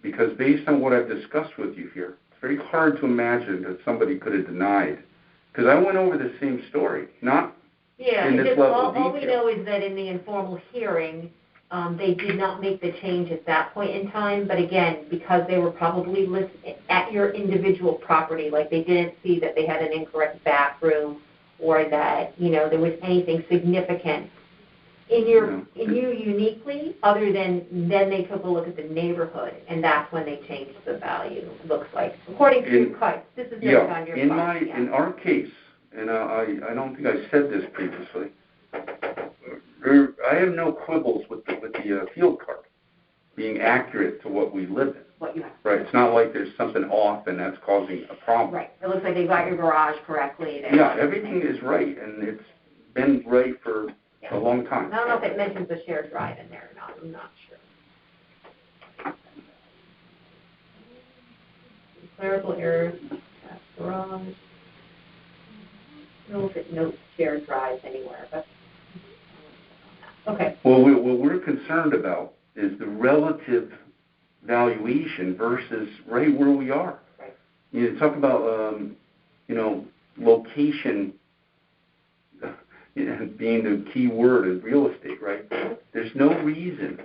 because based on what I've discussed with you here, it's very hard to imagine that somebody could have denied. Because I went over the same story, not in this level of detail. All we know is that in the informal hearing, they did not make the change at that point in time. But again, because they were probably listed at your individual property, like they didn't see that they had an incorrect bathroom or that, there was anything significant in you uniquely, other than then they took a look at the neighborhood, and that's when they changed the value, looks like. According to your cut, this is based on your cut. In our case, and I don't think I said this previously, I have no quibbles with the field card being accurate to what we live in. What you have. Right, it's not like there's something off and that's causing a problem. Right, it looks like they got your garage correctly. Yeah, everything is right, and it's been right for a long time. I don't know if it mentions the shared drive in there or not. I'm not sure. Clerical errors, garage. I don't know if it notes shared drives anywhere, but okay. Well, what we're concerned about is the relative valuation versus right where we are. Right. You talk about, location being the key word in real estate, right? There's no reason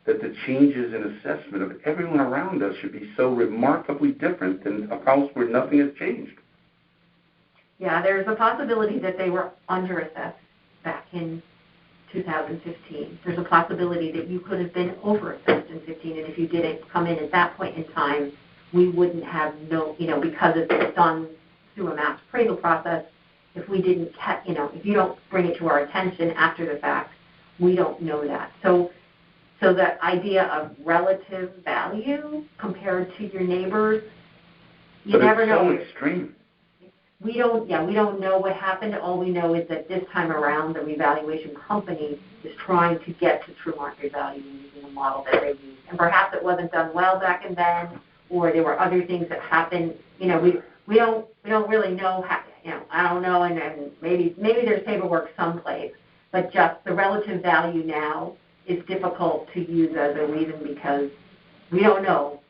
that the changes in assessment of everyone around us should be so remarkably different than a house where nothing has changed. Yeah, there's a possibility that they were under-assessed back in 2015. There's a possibility that you could have been over-assessed in 15, and if you didn't come in at that point in time, we wouldn't have because it's done through a mass appraisal process. If we didn't, if you don't bring it to our attention after the fact, we don't know that. So the idea of relative value compared to your neighbors, you never know. But it's so extreme. We don't know what happened. All we know is that this time around, the revaluation company is trying to get to true market value using a model that they use. And perhaps it wasn't done well back then, or there were other things that happened. We don't really know how. I don't know, and maybe there's paperwork someplace, but just the relative value now is difficult to use as a reason because we don't know.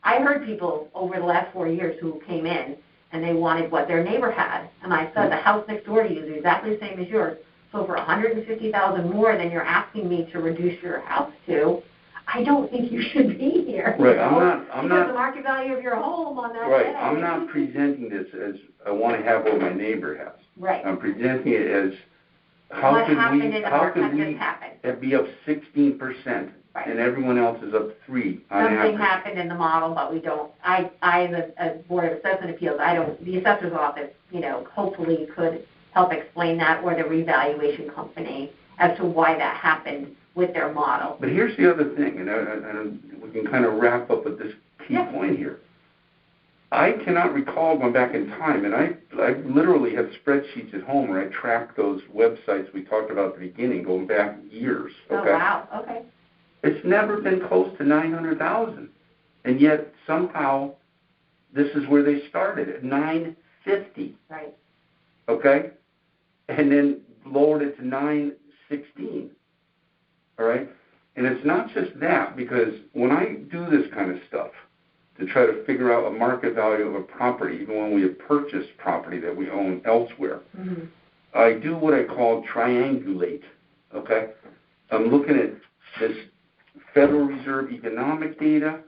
I heard people over the last 4 years who came in and they wanted what their neighbor had, and I said the house next door to you is exactly the same as yours, so for $150,000 more than you're asking me to reduce your house to, I don't think you should be here. Right, I'm not the market value of your home on that right, day. I'm not presenting this as I want to have what my neighbor has. Right. I'm presenting it as how what could happened we be up 16% right. and everyone else is up 3 on average. Something happened in the model, but we don't. I as Board of Assessment Appeals, the assessor's office, hopefully could help explain that, or the revaluation company as to why that happened. with their model. But here's the other thing, and we can kind of wrap up with this key point here. I cannot recall going back in time, and I literally have spreadsheets at home where I track those websites we talked about at the beginning, going back years. Okay? Oh, wow. Okay. It's never been close to 900,000, and yet somehow this is where they started at 950. Right. Okay, and then lowered it to 916. All right, and it's not just that, because when I do this kind of stuff to try to figure out a market value of a property, even when we have purchased property that we own elsewhere, I do what I call triangulate. Okay, I'm looking at this Federal Reserve economic data.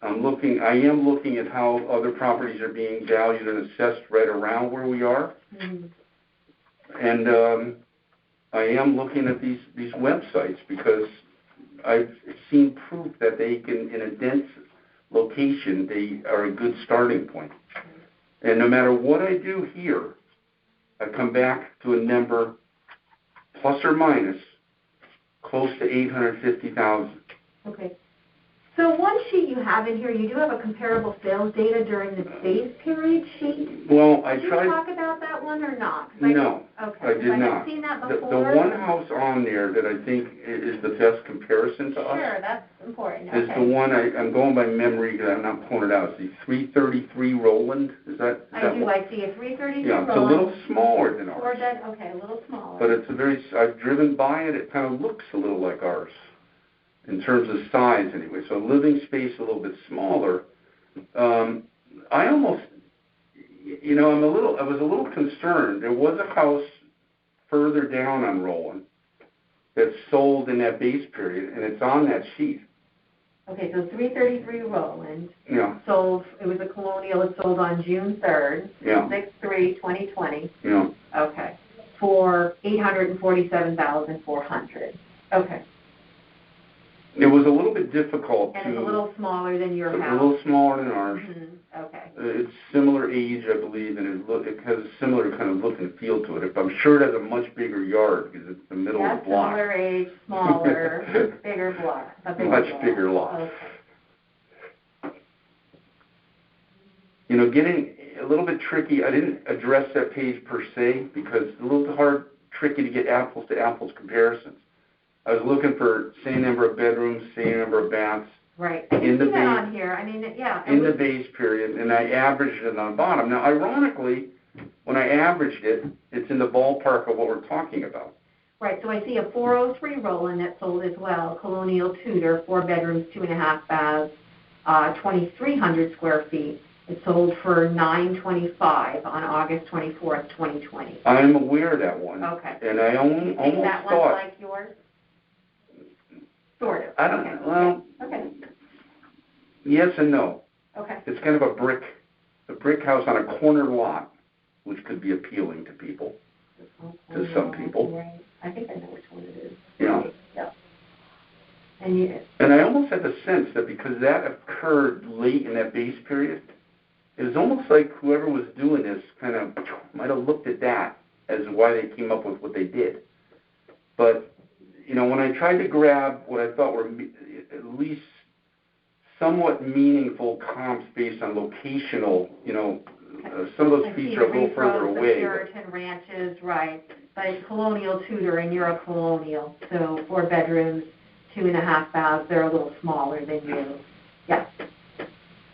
I am looking at how other properties are being valued and assessed right around where we are, and I am looking at these websites because I've seen proof that they can, in a dense location, they are a good starting point. And no matter what I do here, I come back to a number plus or minus close to 850,000. Okay. So one sheet you have in here, you do have a comparable sales data during the base period sheet. Well, Did you talk about that one or not? No, okay. I did not. I have seen that before. The one house on there that I think is the best comparison to us. Sure, that's important. Is the one I'm going by memory because I'm not pulling it out. It's the 333 Roland. Is that I do. one? I see a 333 Yeah, it's a little smaller than ours. Okay, a little smaller. But it's I've driven by it. It kind of looks a little like ours in terms of size anyway. So living space a little bit smaller. I almost, I was a little concerned. There was a house further down on Roland that sold in that base period, and it's on that sheet. Okay, so 333 Roland. Yeah. Sold, it was a colonial, it sold on June 3rd, yeah. 6/3/2020. Yeah. Okay. For $847,400. Okay. It was a little bit difficult and it's a little smaller than your house. A little smaller than ours. Okay. It's similar age, I believe, and it has a similar kind of look and feel to it. I'm sure it has a much bigger yard because it's the middle of the block. Similar age, smaller, bigger block. Bigger lot. Okay. Getting a little bit tricky. I didn't address that page per se because it's a little tricky to get apples to apples comparisons. I was looking for same number of bedrooms, same number of baths. Right. I can see that on here. I mean, yeah. In the base period, and I averaged it on the bottom. Now, ironically, when I averaged it, it's in the ballpark of what we're talking about. Right. So I see a 403 Roland that sold as well, Colonial Tudor, 4 bedrooms, 2.5 baths, 2,300 square feet. It sold for $925 on August 24th, 2020. I'm aware of that one. Okay. And I almost that thought. One's like yours? Sort of. I don't know. Well, okay. Yes and no. Okay. It's kind of a brick house on a corner lot, which could be appealing to people, to some people. Right. I think I know which one it is. Yeah. Yeah. And I almost had the sense that because that occurred late in that base period, it was almost like whoever was doing this kind of might have looked at that as why they came up with what they did. But when I tried to grab what I thought were at least somewhat meaningful comps based on locational, some of those features are a little further away. The Puritan ranches, right. But it's Colonial Tudor, and you're a colonial. So 4 bedrooms, 2.5 baths, they're a little smaller than you. Yes.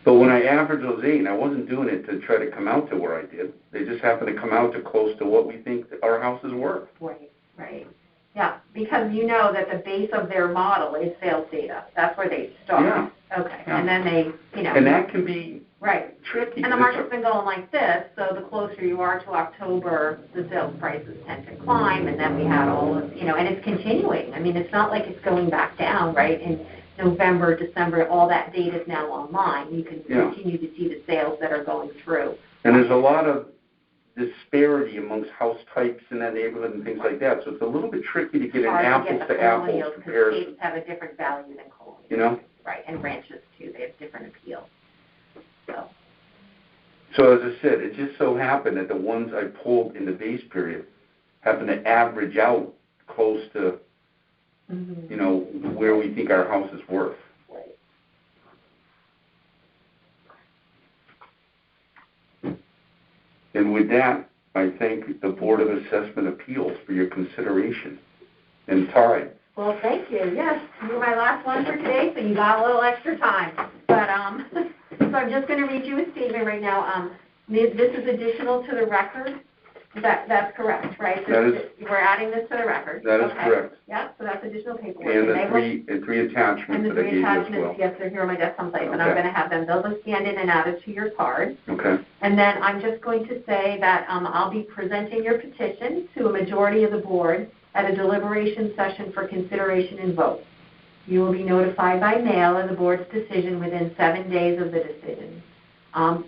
But when I averaged those 8, and I wasn't doing it to try to come out to where I did, they just happened to come out to close to what we think our house is worth. Right. Yeah, because you know that the base of their model is sales data. That's where they start. Yeah. Okay. Yeah. And then they, And that can be tricky. And the market's been going like this, so the closer you are to October, the sales prices tend to climb, and then we had all of, and it's continuing. I mean, it's not like it's going back down, right? In November, December, all that data is now online. You can continue to see the sales that are going through. And there's a lot of disparity amongst house types in that neighborhood and things like that. So it's a little bit tricky to get an apples-to-apples comparison. States have a different value than colonials. Right, and ranches, too. They have different appeals. So as I said, it just so happened that the ones I pulled in the base period happened to average out close to Mhm. you know, where we think our house is worth. And with that, I thank the Board of Assessment Appeals for your consideration. And Ty. Well, thank you. Yes, you were my last one for today, so you got a little extra time. But so I'm just going to read you a statement right now. This is additional to the record. That's correct, right? We're adding this to the record. That is correct. Yeah, so that's additional paperwork. And the three attachments and the that I three gave you as attachments, well. yes, they're here on my desk someplace, and Okay. I'm going to have them. They'll just scan in and add it to your card. Okay. And then I'm just going to say that I'll be presenting your petition to a majority of the board at a deliberation session for consideration and vote. You will be notified by mail of the board's decision within 7 days of the decision.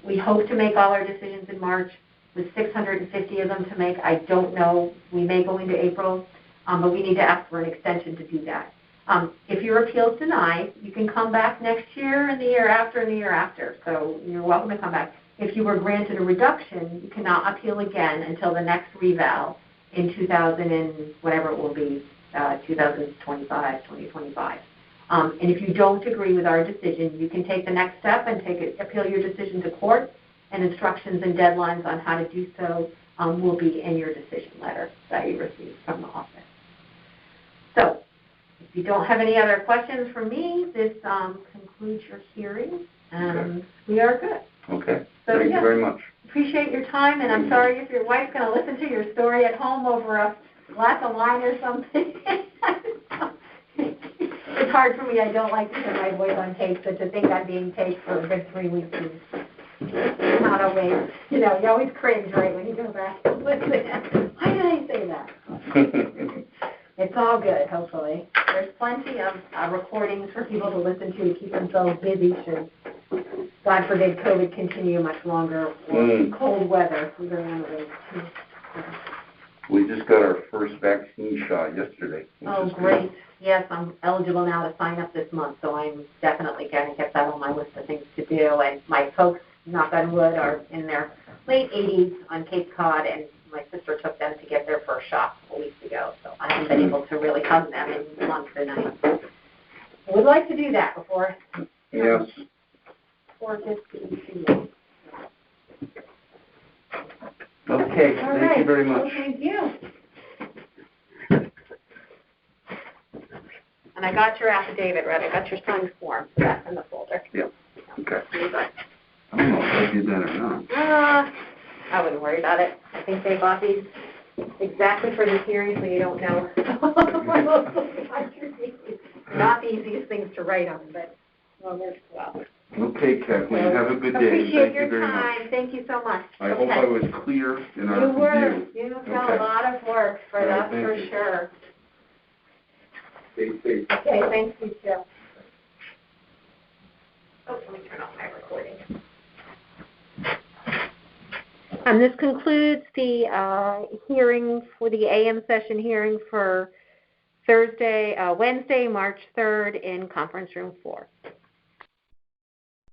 We hope to make all our decisions in March. With 650 of them to make, I don't know. We may go into April, but we need to ask for an extension to do that. If your appeal is denied, you can come back next year and the year after and the year after. So you're welcome to come back. If you were granted a reduction, you cannot appeal again until the next reval in 2000 and whatever it will be, 2025, 2025. And if you don't agree with our decision, you can take the next step and appeal your decision to court, and instructions and deadlines on how to do so will be in your decision letter that you receive from the office. So, if you don't have any other questions for me, this concludes your hearing, and we are good. Okay. So, Thank you very much. Appreciate your time, and I'm sorry if your wife's going to listen to your story at home over a glass of wine or something. It's hard for me. I don't like to hear my voice on tape, so to think I'm being taped for a good 3 weeks is not always, you always cringe, right, when you go back and listen. Why did I say that? It's all good, hopefully. There's plenty of recordings for people to listen to keep themselves busy should, God forbid, COVID continue much longer or cold weather. Either one of those two. We just got our first vaccine shot yesterday. Oh, great. Yes, I'm eligible now to sign up this month, so I'm definitely going to get that on my list of things to do. And my folks, knock on wood, are in their late 80s on Cape Cod, and my sister took them to get their first shot a couple weeks ago, so I haven't been able to really hug them in months, and I would like to do that before. Yes. Before it gets too late. Okay, thank you very much. Well, thank you. And I got your affidavit ready. I got your son's form, so that's in the folder. Yeah. Okay. You're good. I don't know if I did that or not. I wouldn't worry about it. I think they bought these exactly for this hearing, so you don't know. Not the easiest things to write on, but works well. Okay, Kathleen, have a good day. Appreciate your very time. much. Thank you so much. I hope I was clear in our You were. review. You've done a lot of work for that, for you. sure. Stay safe. Okay, thank you, too. Oh, let me turn off my recording. This concludes the hearing for the AM session hearing for Wednesday, March 3rd in Conference Room 4.